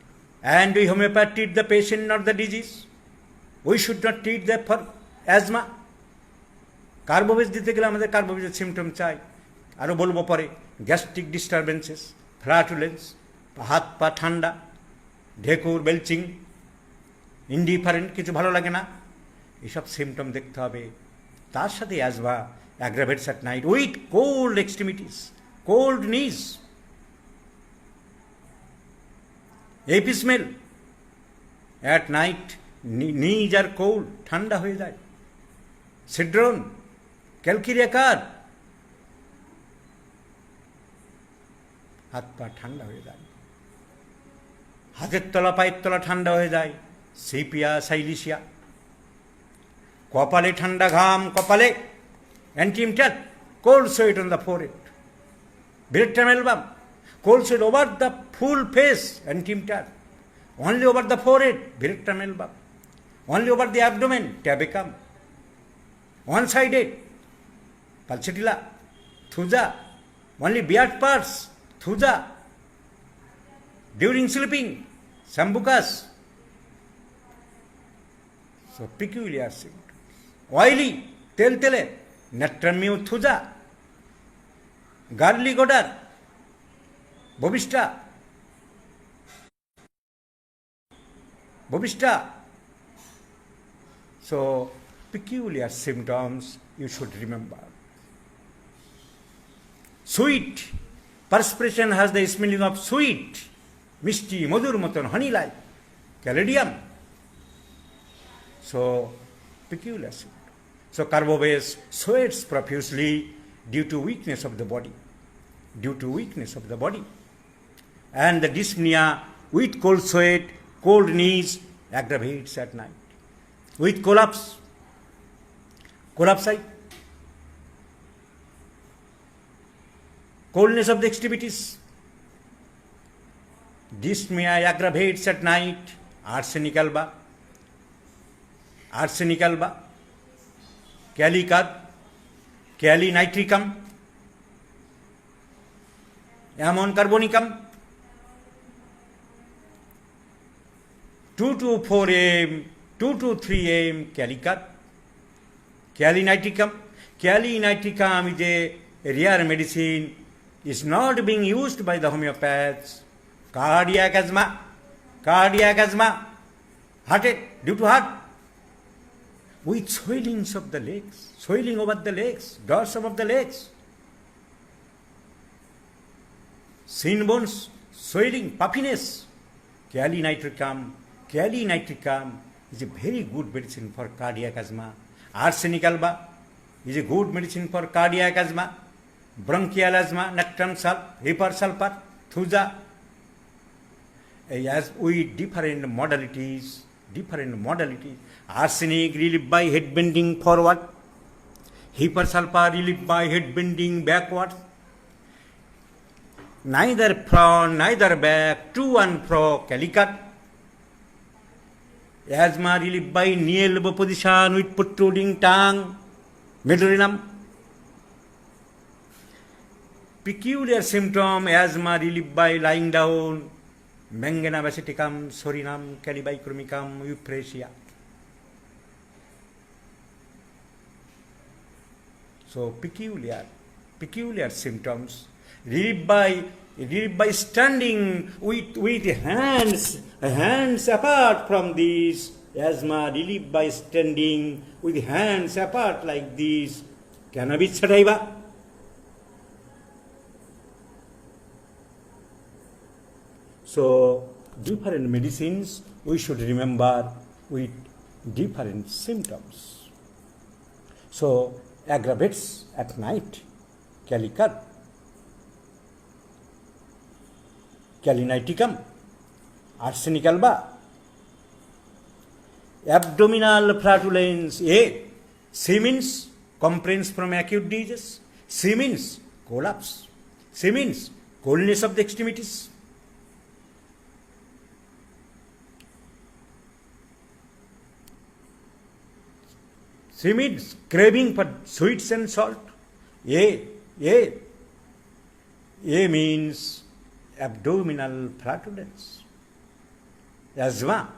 and we homeopath treat the patient, not the disease. We should not treat them for asthma. কার্বোবেজ দিতে গেলে আমাদের কার্বোবেজের symptom চাই, আরও বলবো পরে, gastric disturbances, ফ্ল্যাটুলেন্স, হাত পা ঠান্ডা, ঢেকুর, বেলচিং, ইনডিফারেন্ট, কিছু ভালো লাগে না, এসব সিমটম দেখতে হবে। তার সাথে asthma aggravates at night with cold extremities, cold নিজ, এপি স্মেল অ্যাট নাইট, নিজ আর কোল্ড, ঠান্ডা হয়ে যায়, সিড্রন, ক্যালকিরিয়াকার, হাত পা ঠান্ডা হয়ে যায়, হাতের তলা পায়ের তলা ঠান্ডা হয়ে যায়, সেপিয়া, সাইলিশিয়া, কপালে ঠান্ডা ঘাম, কপালে antim tart, cold sweat on the forehead, veratrum album, cold sweat over the full face, antim tart, only over the forehead, veratrum album, only over the abdomen, tabacum, one sided, pulsatilla, thuja, only beard parts, thuja, during sleeping, sambucus. So peculiar symptoms. Oily, tel, natrium mure, thuja, garlic odor, bobista, So peculiar symptoms you should remember. Sweet, perspiration has the smelling of sweet, মিষ্টি, মধুর মতন, honey like, caladium. So peculiar symptom. So Carbobase sweats profusely due to weakness of the body. Due to weakness of the body. And the dyspnea with cold sweat, cold knees aggravates at night. With collapse, coldness of the extremities. Dyspnea aggravates at night. Arsenic alba, calicad, calinitricum, ammon carbonicum, 2 to 4 am, 2 to 3 am calicad, calinitricum. Calinitricum is a rare medicine, is not being used by the homeopaths. Cardiac asthma, heart attack due to heart, with swellings of the legs, swelling over the legs, dorsum of the legs, shin bones, swelling, puffiness. Calinitricum is a very good medicine for cardiac asthma. Arsenic alba is a good medicine for cardiac asthma. Bronchial asthma, nectrum salt, hypersulfur, thuja. As with different modalities, arsenic relieved by head bending forward, hypersulfur relieved by head bending backward, neither front, neither back, to and fro, calicad. Asthma relieved by knee elbow position with protruding tongue, medullarium. Peculiar symptom, asthma relieved by lying down, Mangana basaticum, sorinum, calibicromicum, euphrasia. So peculiar symptoms relieved by standing with hands apart from these. Asthma relieved by standing with hands apart like this. Cannabis sativa. So, different medicines we should remember with different symptoms. So, aggravates at night, calicad, calinitricum, arsenic alba, abdominal flatulence, C means complaints from acute disease, C means collapse, C means coldness of the extremities. C means craving for sweets and salt. A means abdominal flatulence. Asthma,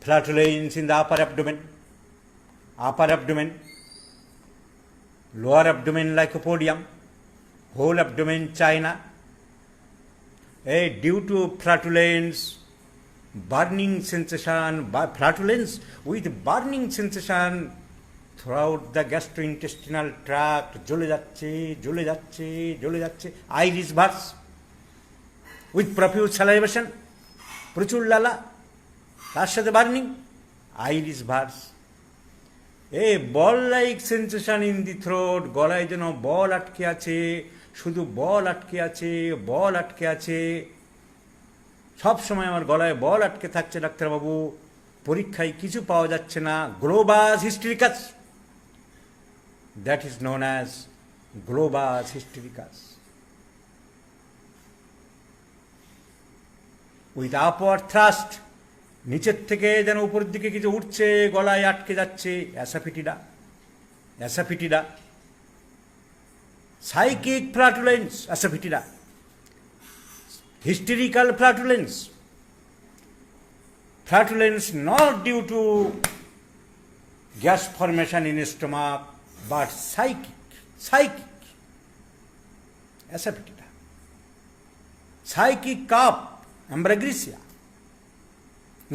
flatulence in the upper abdomen, lower abdomen lycopodium, whole abdomen china. Due to flatulence, burning sensation, flatulence with burning sensation throughout the gastrointestinal tract, জ্বলে যাচ্ছে, iris burst with profuse salivation, প্রচুর লালা, তার সাথে burning, iris burst. Ball like sensation in the throat, গলায় যেন বল আটকে আছে, শুধু বল আটকে আছে, সব সময় আমার গলায় বল আটকে থাকছে ডাক্তারবাবু, পরীক্ষায় কিছু পাওয়া যাচ্ছে না, globus hystericus, that is known as globus hystericus. With upward thrust, নিচের থেকে যেন উপরের দিকে কিছু উঠছে, গলায় আটকে যাচ্ছে, asafoetida, psychic flatulence, asafoetida, hysterical flatulence not due to gas formation in stomach but psychic asafoetida, psychic cough, ambragresia,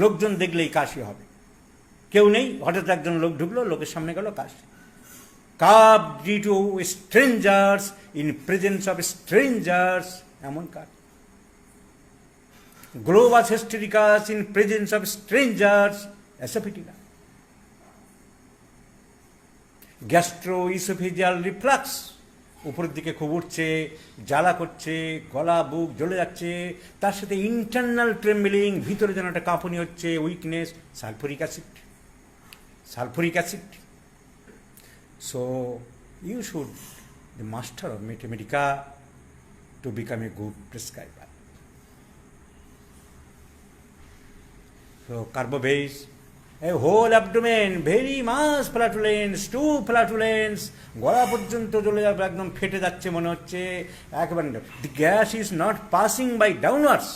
লোকজন দেখলেই কাশি হবে, কেউ নেই, হঠাৎ একজন লোক ঢুকলো, লোকের সামনে গেল, কাশি, cough due to strangers, in presence of strangers, এমন কাজ, globus hystericus in presence of strangers, asafoetida. Gastro oesophageal reflux, উপরের দিকে খুব উঠছে, জ্বালা করছে, গলা বুক জ্বলে যাচ্ছে, তার সাথে ইন্টারনাল ট্রেম্বলিং, ভিতরে যেন একটা কাঁপুনি হচ্ছে, weakness, sulphuric acid, sulphuric acid. So you should the master of Mathematica to become a good prescriber. So carbo-base, a whole abdomen, very much flatulence, too flatulence, গলা পর্যন্ত চলে যাবে, একদম ফেটে যাচ্ছে মনে হচ্ছে একেবারে। The gas is not passing by downwards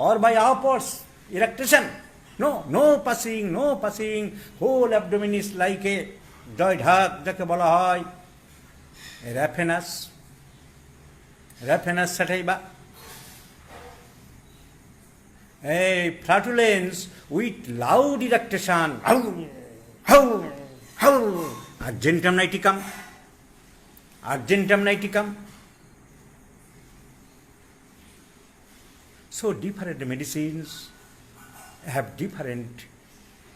or by upwards erectation. No passing. Whole abdomen is like a জয় ঢাক যাকে বলা হয়, র্যাফেনাস সাটাইবা। এই flatulence with loud eructation, argentum nitricum. So different medicines have different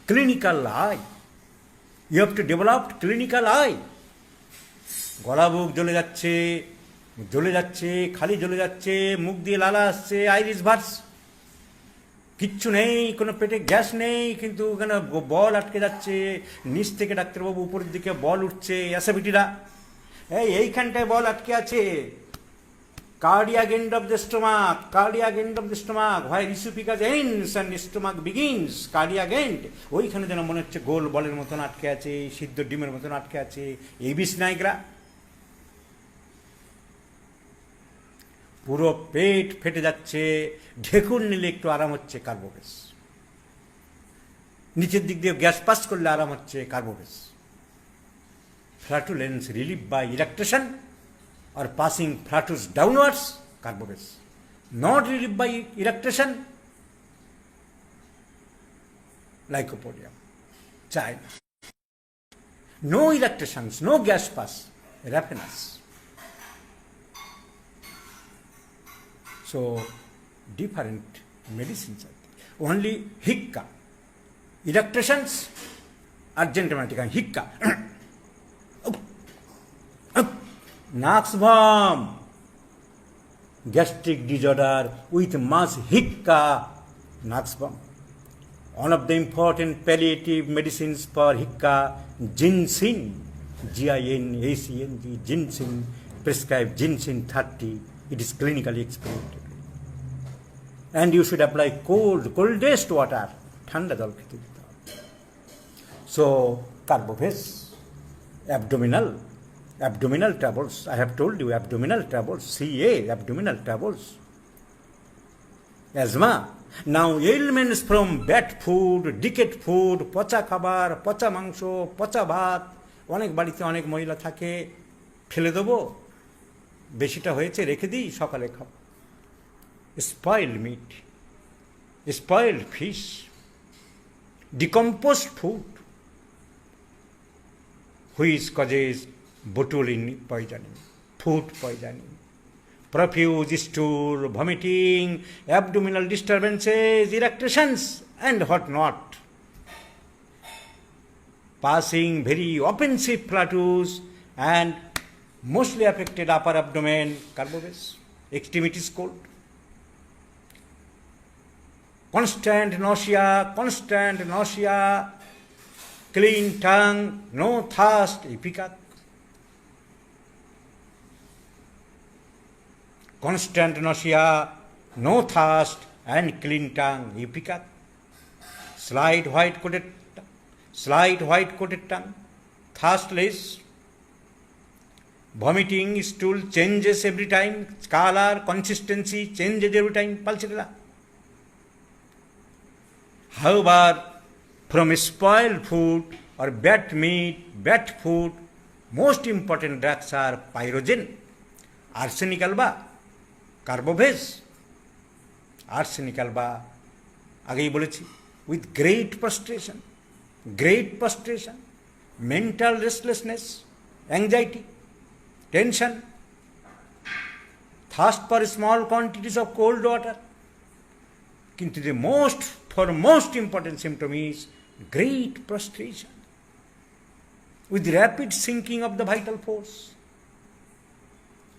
clinical eye. You have to develop clinical eye. গলা বুক জ্বলে যাচ্ছে, খালি জ্বলে যাচ্ছে, মুখ দিয়ে লালা আসছে, আইরিস ভার্স, কিচ্ছু নেই, কোনো পেটে গ্যাস নেই, কিন্তু ওখানে বল আটকে যাচ্ছে, নিচ থেকে ডাক্তারবাবু উপরের দিকে বল উঠছে, অ্যাসিডিটিরা এইখানটায় বল আটকে আছে, cardiac end of the stomach, where esophagus ends and stomach begins, cardiac end, ওইখানে যেন মনে হচ্ছে গোল বলের মতন আটকে আছে, সিদ্ধ ডিমের মতন আটকে আছে, এবিস নাইগ্রা। পুরো পেট ফেটে যাচ্ছে, ঢেকুর নিলে একটু আরাম হচ্ছে, কার্বোবেস। নিচের দিক দিয়ে গ্যাস পাস করলে আরাম হচ্ছে, carbo veg. Flatulence relieve by eructation or passing flatus downwards, carbobees. Not relieved by erectation, lycopodium, child. No erectations, no gas pass, rapinus. So different medicines are there. Only hicca, erectations, argentomatica, hicca. Naxbam, gastric disorder with mass hicca, Naxbam. One of the important palliative medicines for hicca, ginseng, G-I-N-A-C-N-G, ginseng, prescribed ginseng 30, it is clinically experimented. And you should apply coldest water, ঠান্ডা জল খেতে দিতে হবে। So, carbobees, abdominal troubles, I have told you, abdominal troubles, CA, abdominal troubles, asthma. Now ailments from bad food, decayed food, পচা খাবার, পচা মাংস, পচা ভাত, অনেক বাড়িতে অনেক মহিলা থাকে, ফেলে দেবো, বেশিটা হয়েছে রেখে দিই, সকালে খাবো। Spoiled meat, spoiled fish, decomposed food, which causes botulinum poisoning, food poisoning, profuse stool, vomiting, abdominal disturbances, erections, and what not. Passing very offensive flatus and mostly affected upper abdomen, carbobees, extremities cold. Constant nausea, clean tongue, no thirst, ipecac. Constant nausea, no thirst, and clean tongue, ipecac. Slight white coated tongue, thirstless. Vomiting, stool changes every time, color, consistency changes every time, pulsatilla. However, from spoiled food or bad meat, bad food, most important drugs are pyrogen, arsenic alba, carbobees, arsenic alba, আগেই বলেছি, with great prostration, mental restlessness, anxiety, tension, thirst for small quantities of cold water. কিন্তু the most important symptom is great prostration, with rapid sinking of the vital force.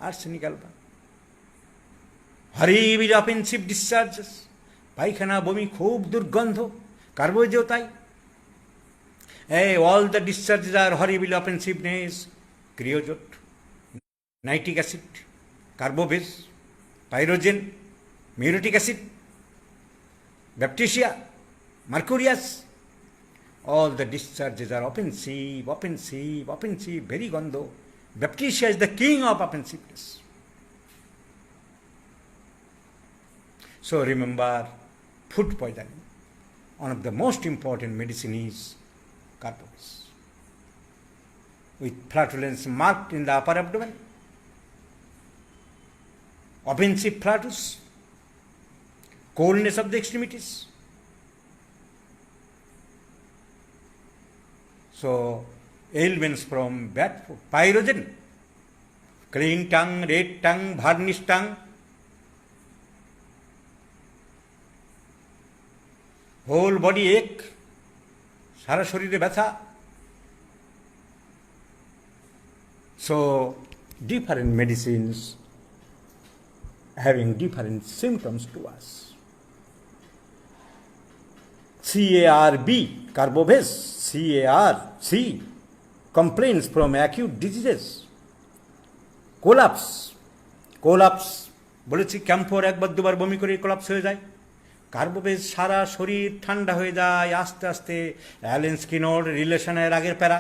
Arsenic alba. Horrible offensive discharges. পায়খানা বমি খুব দুর্গন্ধ, কার্বোজেও তাই। All the discharges are horrible offensiveness, creosote, nitric acid, carbobase, pyrogen, muriatic acid, baptisia, mercurius. All the discharges are offensive, very gondo. Baptisia is the king of offensiveness. So remember, food poisoning, one of the most important medicine is carbobase, with flatulence marked in the upper abdomen, offensive flatus, coldness of the extremities. So ailments from bad food, pyrogen, clean tongue, red tongue, varnished tongue, whole body ache, সারা শরীরে ব্যথা। So different medicines having different symptoms to us. CARB, carbobase, CARC, complaints from acute diseases. Collapse, বলেছি ক্যাম্পর একবার দুবার বমি করে collapse হয়ে যায়। কার্বোবেজ সারা শরীর ঠান্ডা হয়ে যায় আস্তে আস্তে। অ্যালেন স্কিনার রিলেশনের আগের প্যারা।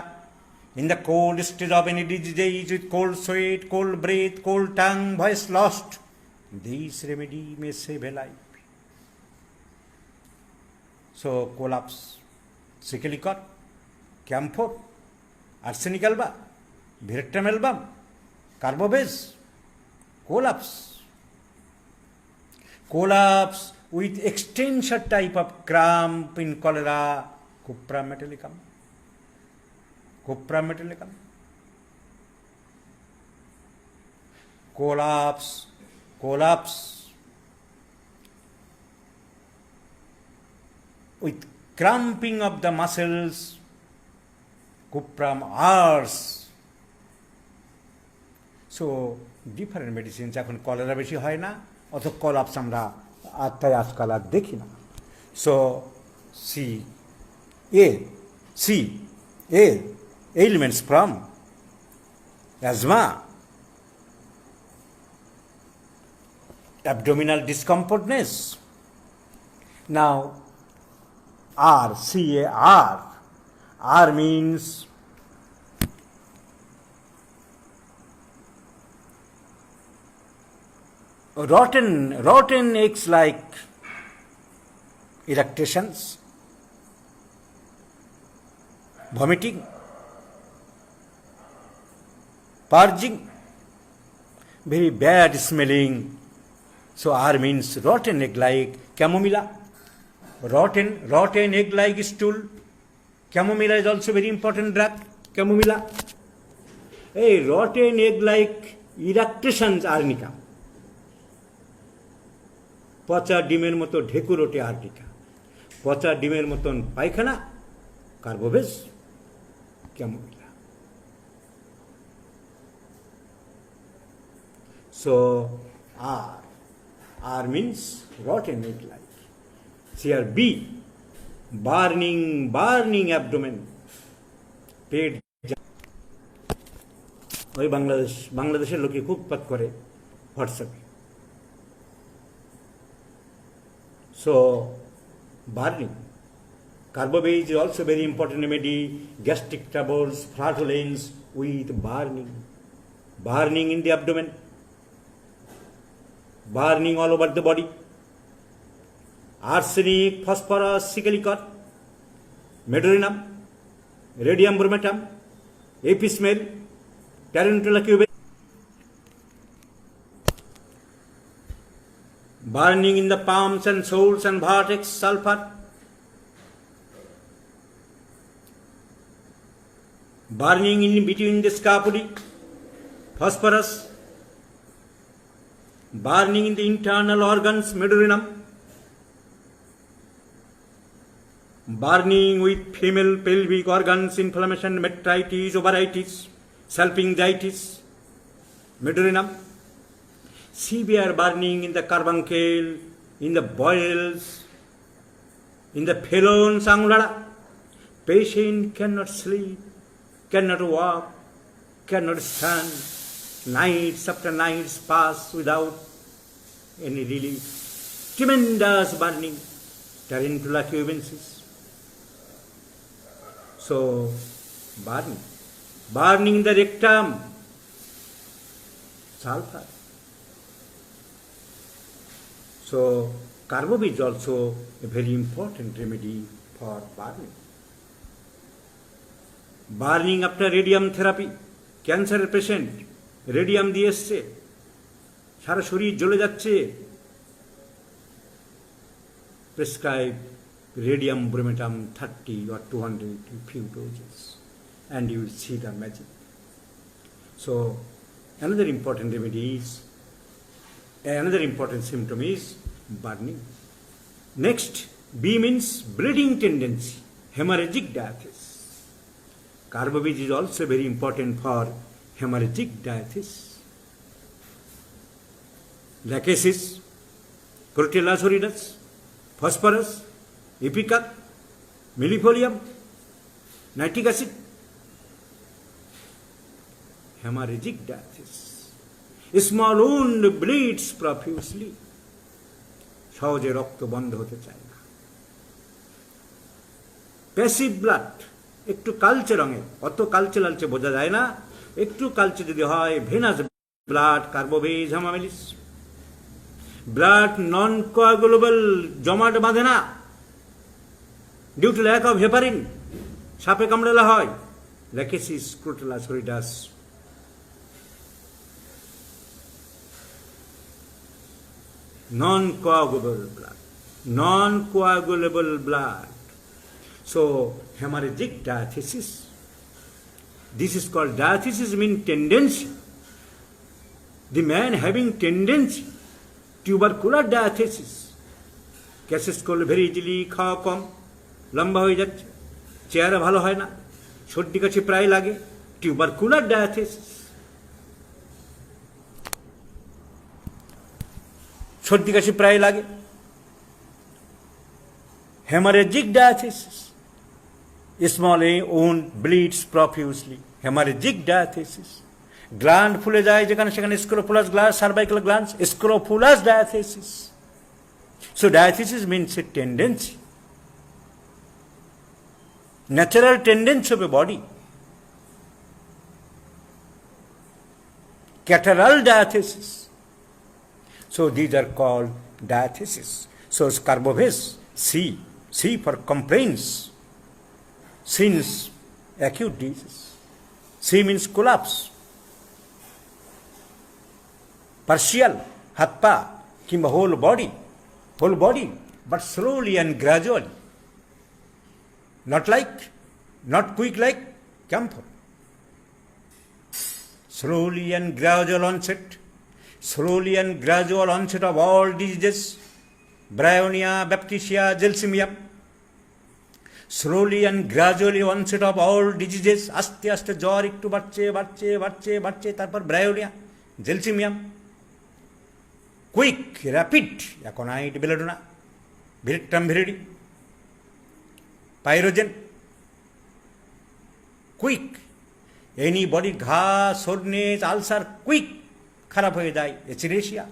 In the cold stage of any disease with cold sweat, cold breath, cold tongue, voice lost, this remedy may save a life. So collapse, secale cor, camphor, arsenic album, veratrum album, carbo veg, collapse with extension type of cramp in cholera, cupra metallicum. Collapse with cramping of the muscles, cuprum ars. So different medicines, এখন cholera বেশি হয় না, অত collapse আমরা তাই আজকাল আর দেখি না। So ailments from asthma, abdominal discomfortness. Now R means rotten eggs like eructations, vomiting, purging, very bad smelling. So R means rotten egg like chamomilla, rotten egg like stool. Chamomilla is also very important drug, chamomilla. Rotten egg like eructations arnica, পচা ডিমের মতো ঢেকুর ওঠে আর্টিকা, পচা ডিমের মতন পায়খানা, carbo veg, chamomilla. So R means rotten egg like. Here B, burning abdomen, পেট। ওই বাংলাদেশের লোকে খুব পাত করে হোয়াটসঅ্যাপে। So burning, carbobase is also very important remedy. Gastric troubles, flatulence with burning in the abdomen, burning all over the body. Arsenic, phosphorus, silicon, medurinum, radium bromatum, epismel, tarantula cubate. Burning in the palms and soles and vertex, sulfur. Burning in between the scapulae, phosphorus. Burning in the internal organs, medurinum. burning with female pelvic organs, inflammation, metritis, ovaritis, salpingitis, medullarium, severe burning in the carbuncle, in the bowels, in the phelons angulata. Patient cannot sleep, cannot walk, cannot stand. Nights after nights pass without any relief. Tremendous burning, tarantula cubensis. So, burning in the rectum, sulfur. So, carbobid is also a very important remedy for burning. Burning after radium therapy, cancer patient, radium দিয়ে এসছে, সারা শরীর জ্বলে যাচ্ছে, prescribe radium ব্রোমেটাম 30 or 200 few doses and you will see the magic. So another important remedy is, another important symptom is burning. Next, B means bleeding tendency, hemorrhagic diathesis. Carbobid is also very important for hemorrhagic diathesis. Lachesis, Crotellus horridus, phosphorus, ipecac, millefolium, nitric acid. Hemorrhagic diathesis. Small wound bleeds profusely. সহজে রক্ত বন্ধ হতে চায় না। Passive blood, একটু কালচে রঙের, অত কালচে লালচে বোঝা যায় না, একটু কালচে যদি হয়, venous blood, carbo veg hamamelis. Blood non coagulable, জমাট বাঁধে না, due to lack of heparin, সাপে কামড়ালে হয়। Lachesis, crotalus horridus. Non-coagulable blood, non-coagulable blood. So hemorrhagic diathesis. This is called diathesis, means tendency. The man having tendency, tubercular diathesis. Cases করলে very easily, খাওয়া কম, লম্বা হয়ে যাচ্ছে, চেহারা ভালো হয় না, সর্দি কাশি প্রায় লাগে, tubercular diathesis. সর্দি কাশি প্রায় লাগে। Hemorrhagic diathesis. Small wound bleeds profusely. Hemorrhagic diathesis. Gland ফুলে যায় যেখানে সেখানে, scrofulous glands, cervical glands, scrofulous diathesis. So diathesis means a tendency, natural tendency of a body. Catarrhal diathesis. So these are called diathesis. So Carbobase, C for complaints, since acute disease. C means collapse, partial, হাত পা কিংবা whole body, but slowly and gradually, not quick like camphor. Slowly and gradual onset. Slowly and gradual onset of all diseases, bryonia, baptisia, gelsemium. Slowly and gradually onset of all diseases, আস্তে আস্তে জ্বর একটু বাড়ছে, তারপর bryonia, gelsemium. Quick, rapid, aconite, belladonna, virectum viridi, pyrogen. Quick, anybody ঘা, soreness, ulcer, quick খারাপ হয়ে যায়, এচিরেশিয়া।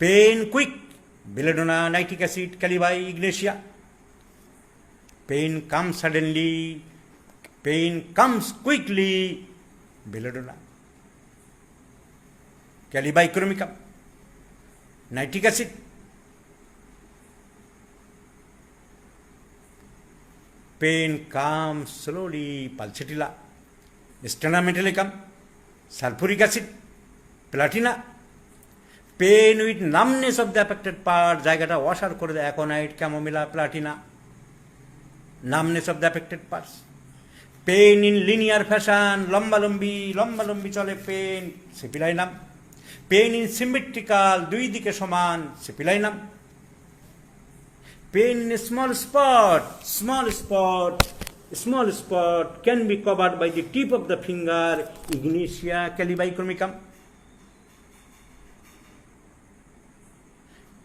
Pain quick, belladonna, nitric acid, kali bi, ignatia. Pain comes suddenly, pain comes quickly, belladonna. Kali bi chromicum, nitric acid. Pain comes slowly, pulsatilla, stannum metallicum, sulfuric acid, platina. Pain with numbness of the affected part, জায়গাটা washer করে দেয়, aconite, chamomilla, Platina, numbness of the affected parts. Pain in linear fashion, লম্বালম্বি চলে pen, সিপিলাইনাম. Pain in symmetrical, দুই দিকে সমান, সিপিলাইনাম. pain in a small spot can be covered by the tip of the finger, ignatia calibichromicum.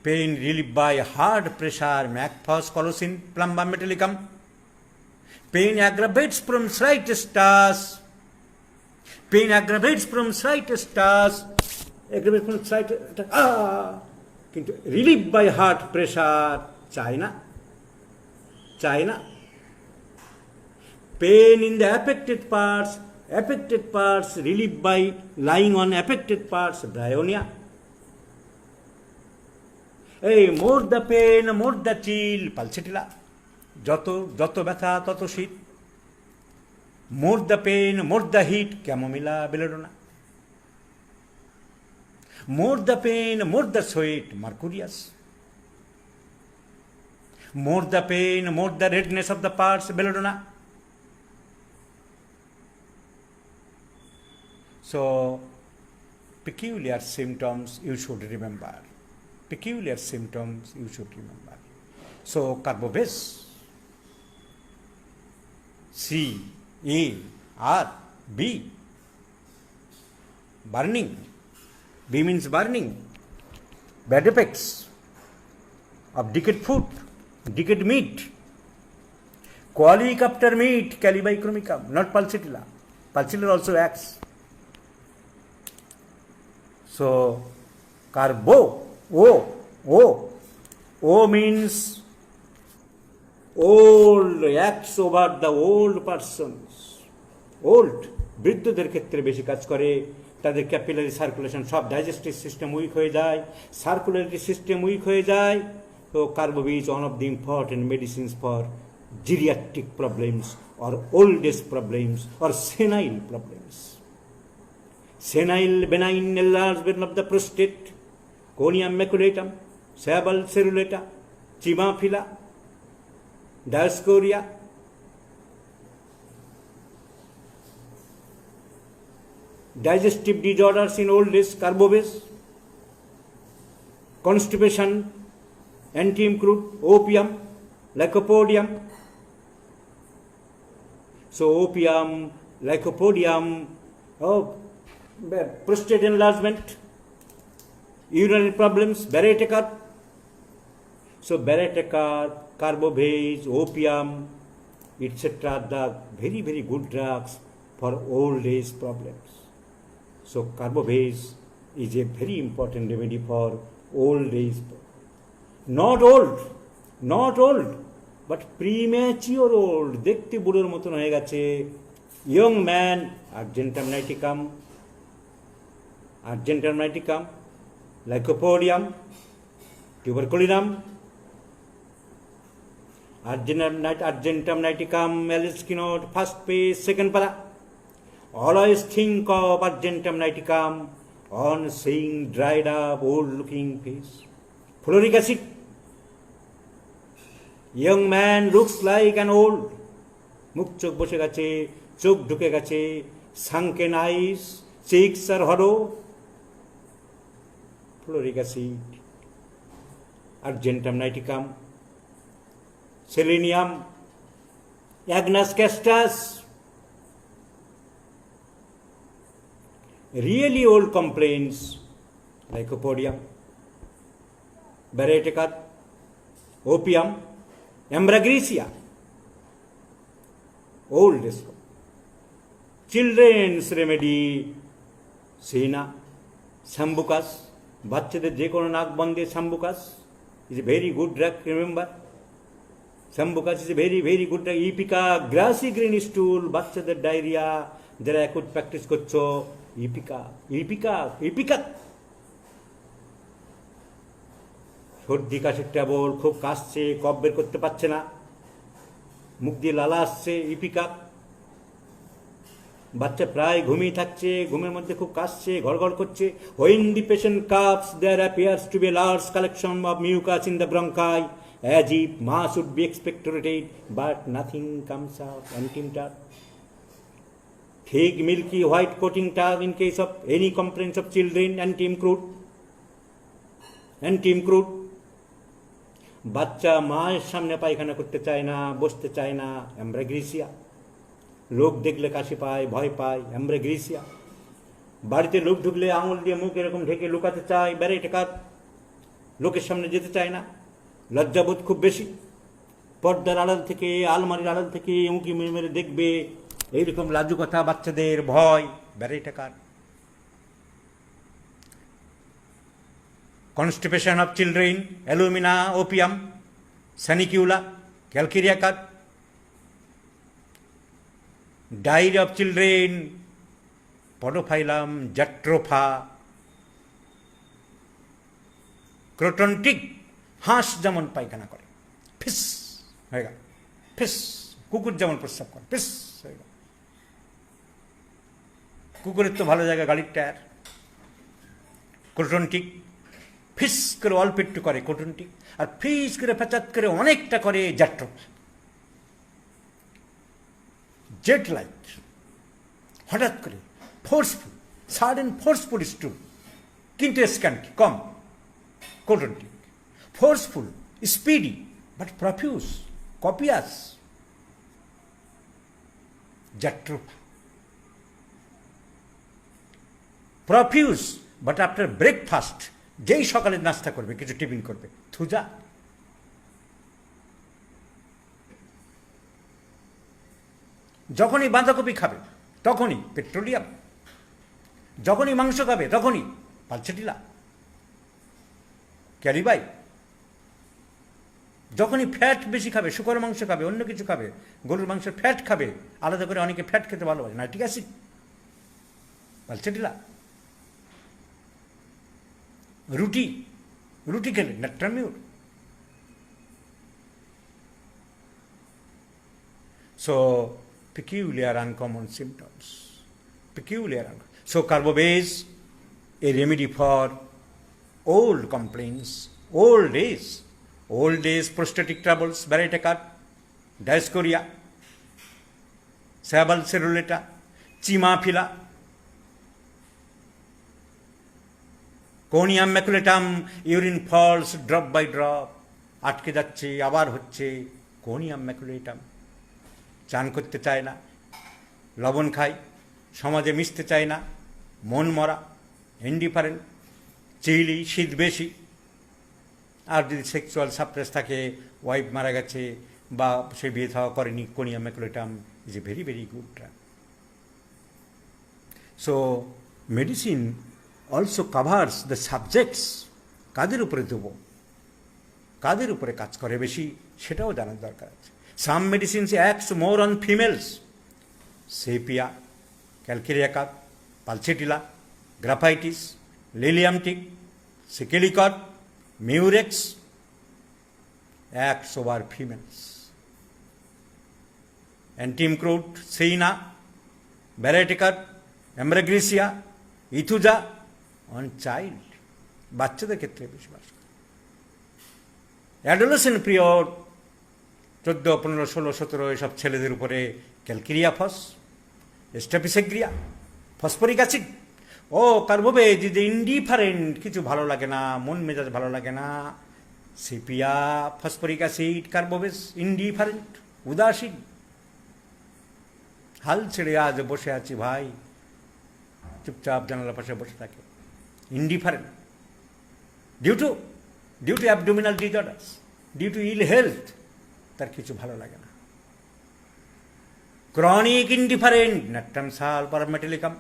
Pain relieved by hard pressure, Macphos colocin plumba metallicum. Pain aggravates from slightest stars. কিন্তু relieved by hard pressure, China. Pain in the affected parts relieved by lying on affected parts, bryonia. More the pain, more the chill, pulsatilla. যত ব্যথা তত শীত, more the pain more the heat, chamomilla belladonna, more the pain more the sweat, mercurius, more the pain more the redness of the parts, belladonna. So peculiar symptoms you should remember. So carbobase, C-A-R-B, burning. B means burning. Bad effects of decayed food, decayed meat. Colic after meat, calibichromicum, not pulsatilla. Pulsatilla also acts. So carbo, O means old, acts over the old persons. Old, বৃদ্ধদের ক্ষেত্রে বেশি কাজ করে, তাদের capillary circulation, সব digestive system weak হয়ে যায়, circulatory system weak হয়ে যায়. তো carbo veg is one of the important medicines for geriatric problems or old age problems or senile problems. Senile benign enlargement of the prostate, conium maculatum, sabal cerulata, chimaphila, diascoria. Digestive disorders in old age, carbobase. Constipation, anti-crude, opium, lycopodium. So opium, lycopodium, prostate enlargement, urinary problems, Barrett-Esser. So Barrett-Esser, carbobase, opium, etc. the very, very good drugs for old age problems. So carbobase is a very important remedy for old age. Not old, but premature old. দেখতে বুড়োর মতন হয়ে গেছে. Young man, Argentum niticum, Lycopodium, tuberculinum, Argentum niticum, Meliskinote, first page, second para. Always think of Argentum niticum on seeing dried up, old looking face. Fluoric acid. Young man looks like an old. মুখ চোখ বসে গেছে, চোখ ঢুকে গেছে, sunken eyes, cheeks are hollow. Fluoric acid, Argentum niticum, Selenium, Agnus castus. Really old complaints, Lycopodium, Barrett-Esser, opium, ambragresia, old. Children's remedy, Sena, Sambucus, বাচ্চাদের যে কোনো নাক বন্ধে Sambucus is a very good drug, remember. Sambucus is a very, very good drug. Ipica, grassy green stool, বাচ্চাদের diarrhoea, যারা এখন practice করছো, ipeca. সর্দি কাশির ট্যাবল, খুব কাশছে, কফ বের করতে পারছে না, মুখ দিয়ে লালা আসছে, ইপিকা. বাচ্চা প্রায় ঘুমিয়ে থাকছে, ঘুমের মধ্যে খুব কাশছে, ঘড়ঘড় করছে. When the patient coughs, there appears to be a large collection of mucus in the bronchi, as if mass would be expectorated, but nothing comes out. Antimatter. Thick, milky, white coating tongue in case of any complaints of children, anti-crude. বাচ্চা মায়ের সামনে পায়খানা করতে চায় না, বসতে চায় না, অ্যামব্রাগ্রিসিয়া। লোক দেখলে কাশি পায়, ভয় পায়, অ্যামব্রাগ্রিসিয়া। বাড়িতে লোক ঢুকলে আঙুল দিয়ে মুখ এরকম ঢেকে লুকাতে চায়, ব্যারিকেড। লোকের সামনে যেতে চায় না, লজ্জাবোধ খুব বেশি। পর্দার আড়াল থেকে, আলমারির আড়াল থেকে উঁকি মেরে মেরে দেখবে, এইরকম লাজু কথা, বাচ্চাদের ভয়, ব্যারিকেড। Constipation of children, alumina, opium, sanicula, calcarea carb. Diarrhoea of children, podophyllum, jatropha. Croton tig, হাঁস যেমন পায়খানা করে, ফিস হয়ে গেল, ফিস। কুকুর যেমন প্রস্রাব করে, ফিস হয়ে গেল। কুকুরের তো ভালো জায়গা গাড়ির টায়ার। ক্রোটন্টিক, ফিস করে অল্প একটু করে ক্রোটন্টিক, আর ফিস করে ফেচাত করে অনেকটা করে জাট্রোফা। জেট লাইট, হঠাৎ করে ফোর্সফুল, সাডেন ফোর্সফুল স্ট্রোক, কিন্তু স্ক্যান্ট কম, croton tig. Forceful, speedy, but profuse, copious, jatropha. Profuse, but after breakfast, যেই সকালে নাস্তা করবে, কিছু টিফিন করবে, থুজা। যখনই বাঁধাকপি খাবে তখনই পেট্রোলিয়াম, যখনই মাংস খাবে তখনই পালচেটিলা, ক্যারিবাই। যখনই ফ্যাট বেশি খাবে, শুকর মাংস খাবে, অন্য কিছু খাবে, গরুর মাংসের ফ্যাট খাবে, আলাদা করে অনেকে ফ্যাট খেতে ভালোবাসে, নাইট্রিক অ্যাসিড, পালচেটিলা। রুটি, রুটি খেলে ন্যাট্রামিউর। So, peculiar uncommon symptoms. Peculiar. So, carbobase, a remedy for old complaints, old age prostatic troubles, Barrettecard, diascoria, Sabal ceruleta, Chimaphila, conium maculatum, urine falls drop by drop, আটকে যাচ্ছে, আবার হচ্ছে, conium maculatum. চান করতে চায় না, লবণ খায়, সমাজে মিশতে চায় না, মন মরা, ইনডিফারেন্ট, চিলি, শীত বেশি। আর যদি সেক্সুয়াল সাপ্রেস থাকে, ওয়াইফ মারা গেছে বা সে বিয়ে থাওয়া করেনি, conium maculatum is a very very good drug. So medicine also covers the subjects, কাদের উপরে দেব, কাদের উপরে কাজ করে বেশি, সেটাও জানার দরকার আছে। Some medicines acts more on females, sepia, calcareous, pulsatilla, graphitis, lilium tick, sickle-cod, murex acts over females. Antimicrote, Seina, Barrettecard, Ambragresia, Ithuja on child, বাচ্চাদের ক্ষেত্রে বেশি বাস করে। অ্যাডোলেসেন্ট পিরিয়ড 14, 15, 16, 17 এসব ছেলেদের উপরে ক্যালকেরিয়াফস, স্টেপিসেগ্রিয়া, ফসফরিক অ্যাসিড, ও কার্বোবেজ ইজ ইনডিফারেন্ট, কিছু ভালো লাগে না, মন মেজাজ ভালো লাগে না, sepia, phosphoric acid, carbo veg, indifferent, উদাসীন, হাল ছেড়ে আজ বসে আছি ভাই, চুপচাপ জানালার পাশে বসে থাকে, indifferent, due to abdominal disorders, due to ill health, তার কিছু ভালো লাগে না। ক্রনিক ইনডিফারেন্ট, নাট্রাম সাল পারামেটালিকাম,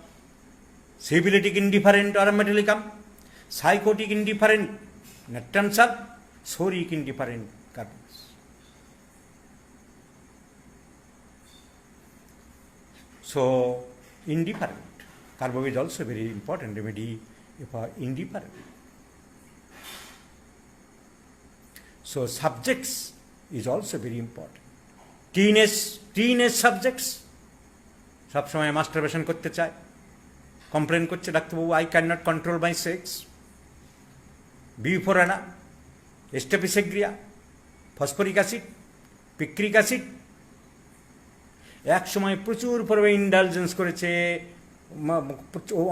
syphilitic indifferent aurum metallicum, sycotic indifferent, natrum সাল, সোরিক ইনডিফারেন্ট কার্বস। So, indifferent. Carbo is also very important remedy for indifferent. So, subjects is also very important. Teenage subjects সব সময় মাস্টারবেশন করতে চায়, কমপ্লেন করছে ডাক্তারবাবু, I can not control my sex, bufo rana, staphysagria, phosphoric acid, picric acid, এক সময় প্রচুর পরিমাণে ইন্ডালজেন্স করেছে,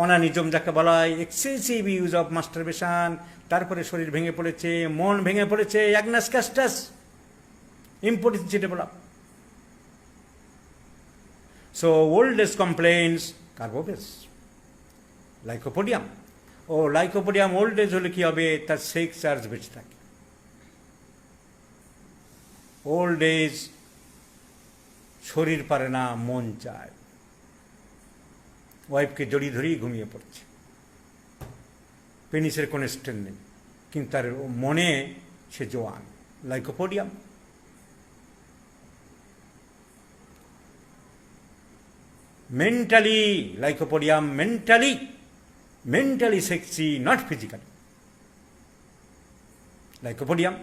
অনানিজম যাকে বলা হয়, এক্সেসিভ ইউজ অফ মাস্টারবেশন, তারপরে শরীর ভেঙে পড়েছে, মন ভেঙে পড়েছে, agnus castus, impotency develop. So old age complaints carbo veg, lycopodium. ও লাইকোপোডিয়াম ওল্ড এজ হলে কী হবে, তার সেক্স চার্জ বেঁচে থাকে। ওল্ড এজ শরীর পারে না, মন চায়, ওয়াইফকে জড়িয়ে ধরেই ঘুমিয়ে পড়ছে, পেনিসের কোনো স্ট্রেন নেই, কিন্তু তার মনে সে জোয়ান, lycopodium. Mentally lycopodium, mentally sexy, not physically. Lycopodium.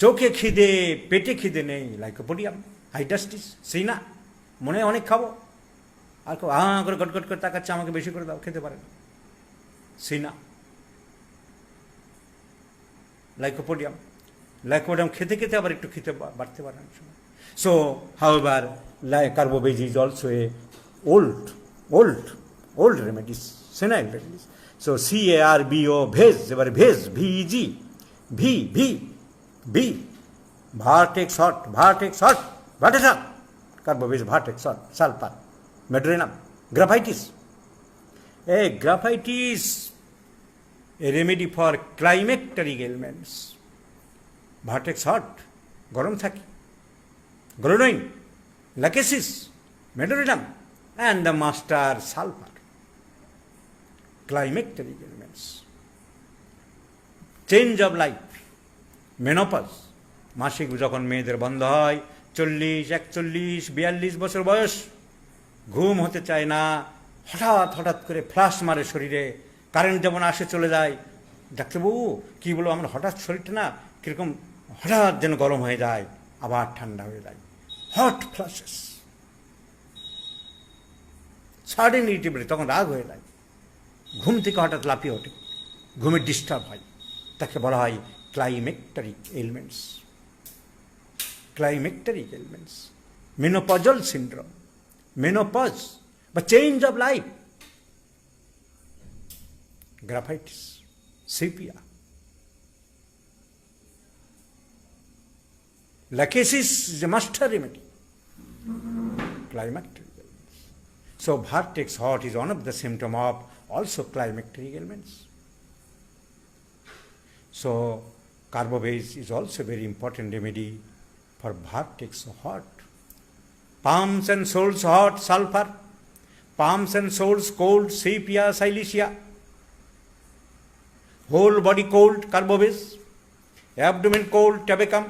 চোখে খিদে, পেটে খিদে নেই, লাইকোপোডিয়াম। হাইডাস্টিস, সেই না, মনে অনেক খাবো, আর করে গটগট করে তাকাচ্ছে, আমাকে বেশি করে দাও, খেতে পারে না, সেই না, লাইকোপোডিয়াম। লাইকোপোডিয়াম খেতে খেতে আবার একটু খেতে বাড়তে পারে না সময়। So however কার্বোবেজ is also a old remedies, senile remedies. So CARBO, veg, এবারে veg, VEG, vertex hot, কার্বোবেজ, vertex hot, sulphur, মেডোরেনাম, graphites. Graphites A remedy for ক্লাইমেক্টারিক elements. Vertex hot, গরম থাকে, গ্লোনোইন, লাকেসিস, মেডোরেনাম, and the master sulfur, climacteric elements. Change of life, menopause, মাসিক যখন মেয়েদের বন্ধ হয়, 40, 41, 42 বছর বয়স, ঘুম হতে চায় না, হঠাৎ করে ফ্লাশ মারে শরীরে, কারেন্ট যেমন আসে চলে যায়। ডাক্তারবাবু কী বলো, আমার হঠাৎ শরীরটা না কীরকম হঠাৎ যেন গরম হয়ে যায়, আবার ঠান্ডা হয়ে যায়, হট ফ্লাশেস, সাডেন ইরিটেবল, তখন রাগ হয়ে যায়, ঘুম থেকে হঠাৎ লাফিয়ে ওঠে, ঘুমের ডিস্টার্ব হয়, তাকে বলা হয় climacteric elements. Menopausal syndrome, menopause বা change of life, graphites, sepia, lachesis is a master remedy, climacteric. So vertex hot is one of the symptom of also climacteric ailments. So carbobase is also very important remedy for vertex hot. Palms and soles hot, sulfur. Palms and soles cold, sepia, silicea. Whole body cold, carbobase. Abdomen cold, tabecum.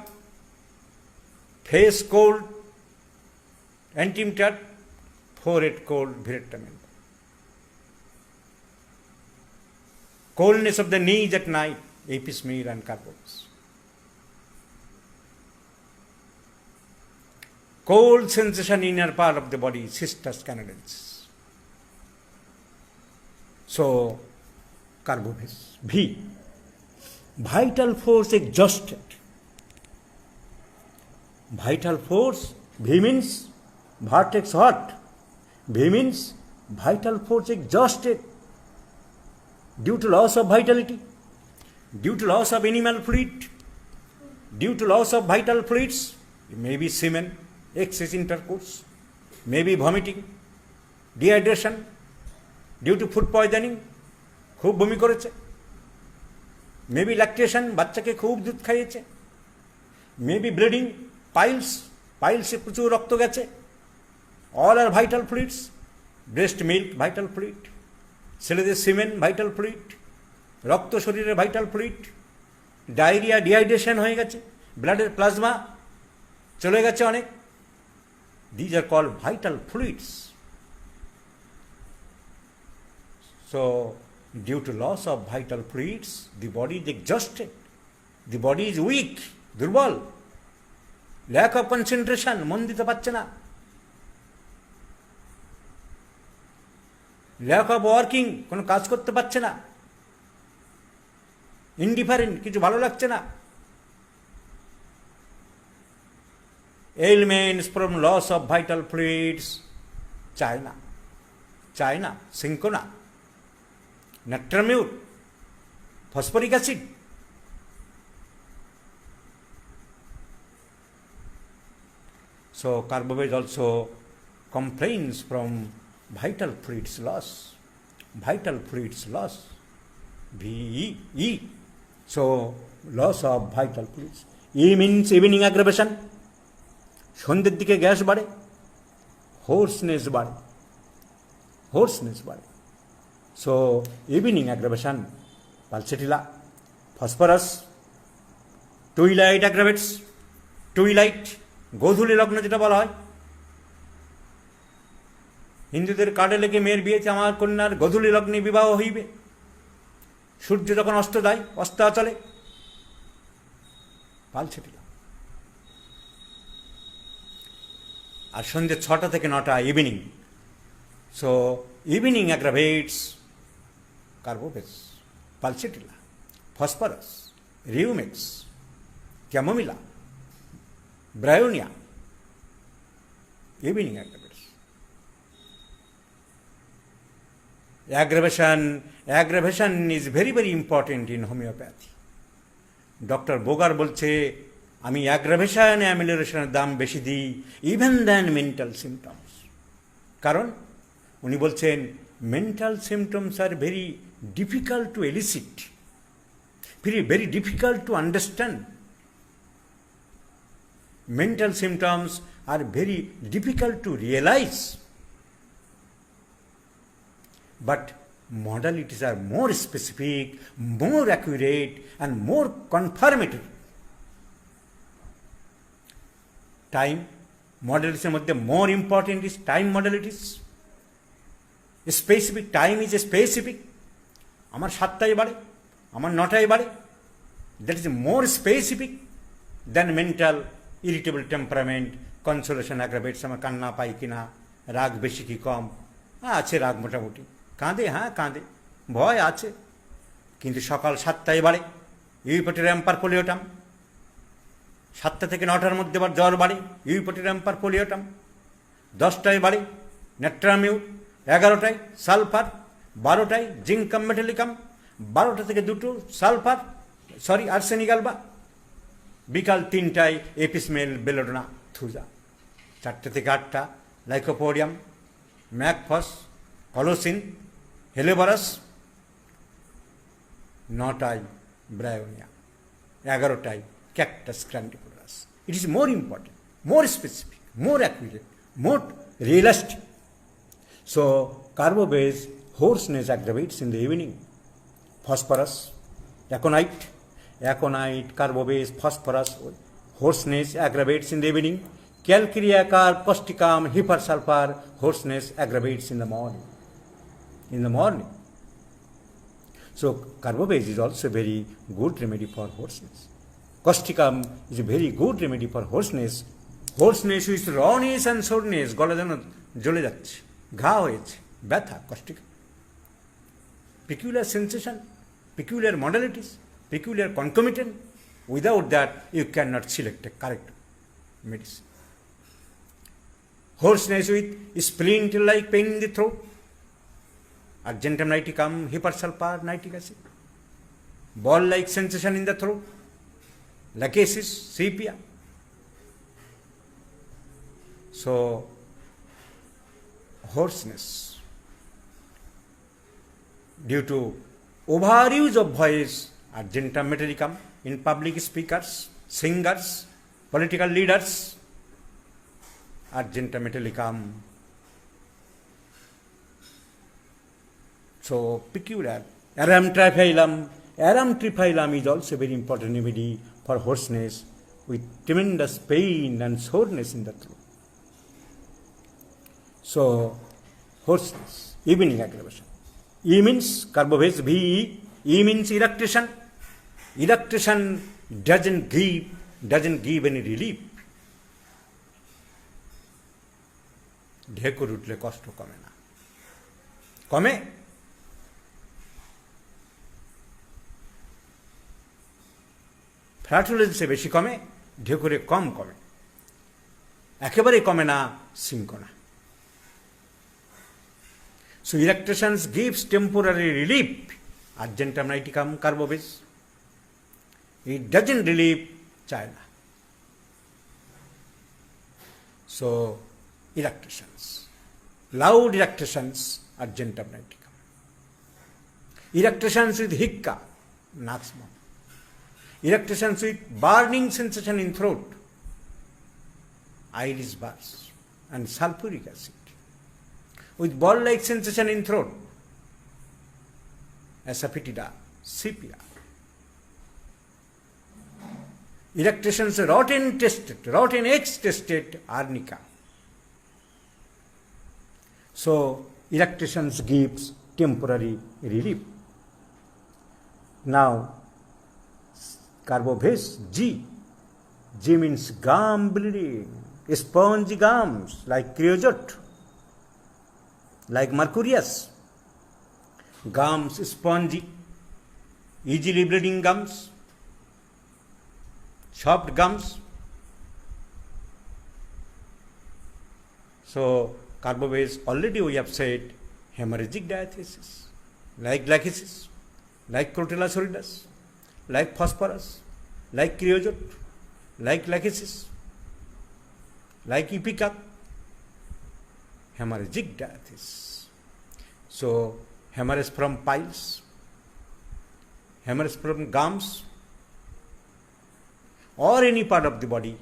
Face cold, antimetat. Forehead cold, viritamine. Coldness of the knees at night, epismear and carbobase. Cold sensation inner part of the body, cistus canadensis. So, carbobase. V. Vital force exhausted. Vital force, V means vertex hot. V means vital force exhausted due to loss of vitality, due to loss of animal fluid, due to loss of vital fluids, maybe semen, excess intercourse, maybe vomiting, dehydration, due to food poisoning, খুব বমি করেছে, maybe lactation, বাচ্চাকে খুব দুধ খাইয়েছে, maybe bleeding, পাইলসে প্রচুর রক্ত গেছে, all are vital fluids, breast milk vital fluid, ছেলেদের সিমেন ভাইটাল ফ্লুইড, রক্ত শরীরের ভাইটাল ফ্লুইড, ডায়রিয়া, ডিহাইড্রেশন হয়ে গেছে, ব্লাডের প্লাজমা চলে গেছে অনেক, these are called vital fluids. So due to loss of vital fluids the body is exhausted, the body is weak, দুর্বল, ল্যাক অফ কনসেন্ট্রেশন, মন দিতে পারছে না, ল্যাক অফ ওয়ার্কিং, কোনো কাজ করতে পারছে না, ইনডিফারেন্ট, কিছু ভালো লাগছে না, ailments from loss of vital fluids, চায় না, চায় না, cinchona, natrum mur, phosphoric acid. So carbobase also complains from vital fluids loss. Vital fluids loss. VE. So loss of vital fluids. E means evening aggravation. সন্ধ্যের দিকে gas বাড়ে, hoarseness বাড়ে, hoarseness বাড়ে। So evening aggravation, pulsatilla, phosphorus, twilight aggravates, twilight, গোধূলি লগ্ন যেটা বলা হয়। হিন্দুদের কার্ডে লেগে মেয়ের বিয়েতে আমার কন্যার গোধূলি লগ্নে বিবাহ হইবে, সূর্য যখন অস্ত যায়, অস্তাচলে, পালসেটিলা। আর সন্ধ্যে 6টা থেকে 9টা evening. So evening aggravates carbo veg, pulsatilla, phosphorus, rumex, chamomilla, bryonia, evening aggravates. Aggravation is very very important in homeopathy. Doctor Boger বলছে আমি অ্যাগ্রাভেশন অ্যামিলিওরেশনের দাম বেশি দিই ইভেন দ্যান মেন্টাল সিমটমস। কারণ উনি বলছেন মেন্টাল সিমটমস আর very difficult to elicit, very difficult to understand. Mental symptoms are very difficult to realize, but modalities are more specific, more accurate, and more confirmatory. Time modalities er moddhe more important is time modalities. Specific time is specific. Amar 7টায় বাড়ে, আমার 9টায় বাড়ে. That is more specific than mental irritable temperament, consolation aggravates, আমার কান্না পাই কিনা, রাগ বেশি কি কম, আছে রাগ মোটামুটি, কাঁদে, হ্যাঁ কাঁদে, ভয় আছে, কিন্তু সকাল 7টায় বাড়ে ইউপোটেরিয়াম পারপোলিওটাম, 7টা থেকে 9টার মধ্যে আবার জ্বর বাড়ে ইউপোটেরিয়াম পারপোলিওটাম, 10টায় বাড়ে নাট্রামিউট, 11টায় সালফার, 12টায় জিঙ্কাম মেটালিকাম, 12টা থেকে 2 সালফার, আর্সেনিক অ্যালবা, বিকাল 3টায় এপিসমেল বেলোডোনা থুজা, 4টে থেকে 8টা লাইকোপোডিয়াম, ম্যাকফস, কলোসিন, হেলেবরাস, 9টায় ব্রায়োনিয়া, 11টায় cactus grandiflorus. It is more important, more specific, more accurate, more realistic. So carbo veg hoarseness aggravates in the evening. Phosphorus, aconite, carbobase, phosphorus, hoarseness aggravates in the evening. Calcarea, causticum, hypersulfur, hoarseness aggravates in the morning. So carbobase is also a very good remedy for hoarseness. Causticum is a very good remedy for hoarseness. Hoarseness with rawness and soreness, গলা যেন জ্বলে যাচ্ছে, ঘা হয়েছে, ব্যথা, causticum. Peculiar sensation, peculiar modalities, peculiar concomitant. Without that, you cannot select a correct medicine. Hoarseness with spleen-like pain in the throat, argentum niticum, hypersulfur, nitric acid. Ball-like sensation in the throat, lachesis, sepia. So, hoarseness due to overuse of voice, argentum metallicum in public speakers, singers, political leaders, argentum metallicum. So peculiar. Aram triphyllum is also a very important remedy for hoarseness with tremendous pain and soreness in the throat. So hoarseness, evening aggravation. E means carbobase, VE. E means eructation. Eructation doesn't give any relief. ঢেকুর উঠলে কষ্ট কমে না, কমে? ফ্ল্যাটুলেন্সে বেশি কমে, ঢেকুরে কম কমে, একেবারে কমে না cinchona. So electrolysis gives temporary relief, argentum niticum carbobase. It doesn't relieve China. So electrolysis, loud electrolysis, argentum niticum. Electrolysis with hicca, Naxmon. Electrolysis with burning sensation in throat, iris burst, and sulfuric acid. With ball-like sensation in throat, asafoetida, sepia. Electrolysis rotten eggs tested, arnica. So electrolysis gives temporary relief. Now carbobase, G. G means gum bleeding, spongy gums like creosote, like mercurius. Gums spongy, easily bleeding gums, soft gums. So carbobase, already we have said, hemorrhagic diathesis, like lachesis, like crotella solidus, like phosphorus, like creosote, like lachesis, like ipecac, hemorrhagic diathesis. So hemorrhage from piles, hemorrhage from gums, or any part of the body,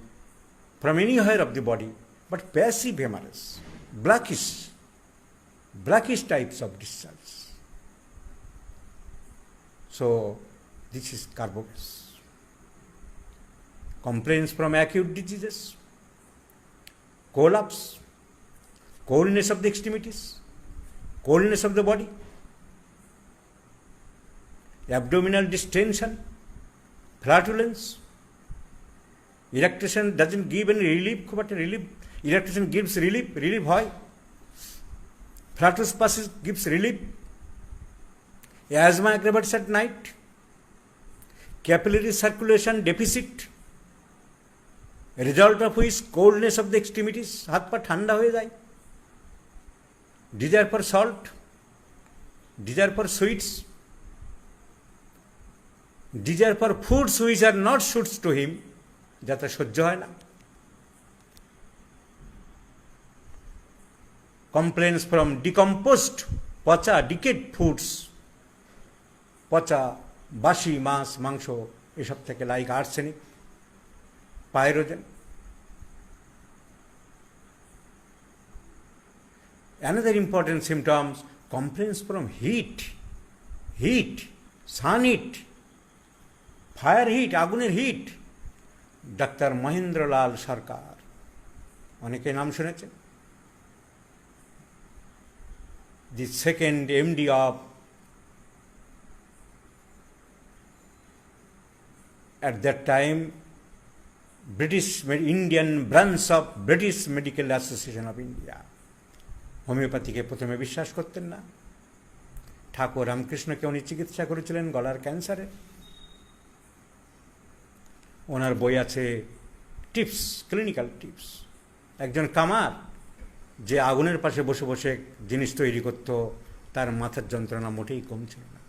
from anywhere of the body, but passive hemorrhage, blackish types of discharge. So this is carbobase. Complaints from acute diseases, collapse, coldness of the extremities, coldness of the body, abdominal distension, flatulence. Electrolysis doesn't give any relief, but electrolysis gives relief. Relief hoy. Flatulence gives relief. Asthma aggravates at night. Capillary circulation deficit, result of which coldness of the extremities, হাত পা ঠান্ডা হয়ে যায়. Desire for salt, desire for sweets, desire for foods which are not suits to him, যাতে সহ্য হয় না. Complaints from decomposed, পচা, decayed foods, পচা বাসি মাছ মাংস এসব থেকে, like arsenic, pyrogen. Another important symptoms, complaints from heat, sun heat, fire heat, আগুনের হিট. ডাক্তার মহেন্দ্রলাল সরকার, অনেকে নাম শুনেছেন, the second MD of at that time Indian branch of British Medical Association of India. হোমিওপ্যাথিকে প্রথমে বিশ্বাস করতেন না. ঠাকুর রামকৃষ্ণকে উনি চিকিৎসা করেছিলেন গলার ক্যান্সারে. ওনার বই আছে টিপস, ক্লিনিক্যাল টিপস. একজন কামার যে আগুনের পাশে বসে বসে জিনিস তৈরি করত, তার মাথার যন্ত্রণা মোটেই কমছিল না.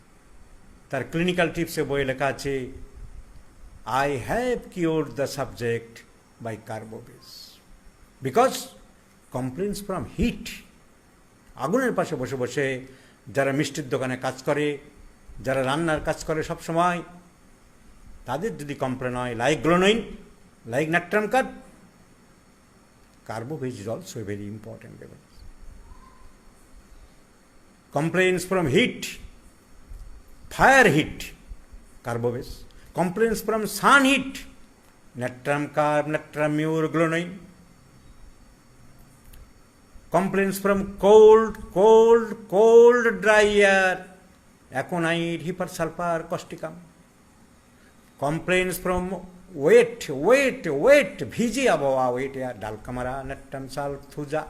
তার ক্লিনিক্যাল টিপসে বই লেখা আছে, I have cured the subject by carbobase because complaints from heat. আগুনের পাশে বসে বসে যারা মিষ্টির দোকানে কাজ করে, যারা রান্নার কাজ করে সব সময়, তাদের যদি কমপ্লেন হয়, লাইক গ্লোনোইন, লাইক নাট্রাম কাট, carbobase is also a very important level. Complaints from heat, fire heat, carbobase. Complaints from sun heat, natrum carb, natrum mure, glonoin. Complaints from cold dry air, aconite, hypersulfur, causticum. Complaints from wet, ভিজে আবহাওয়া, wet air, dalcamara, natrum salt, thuja.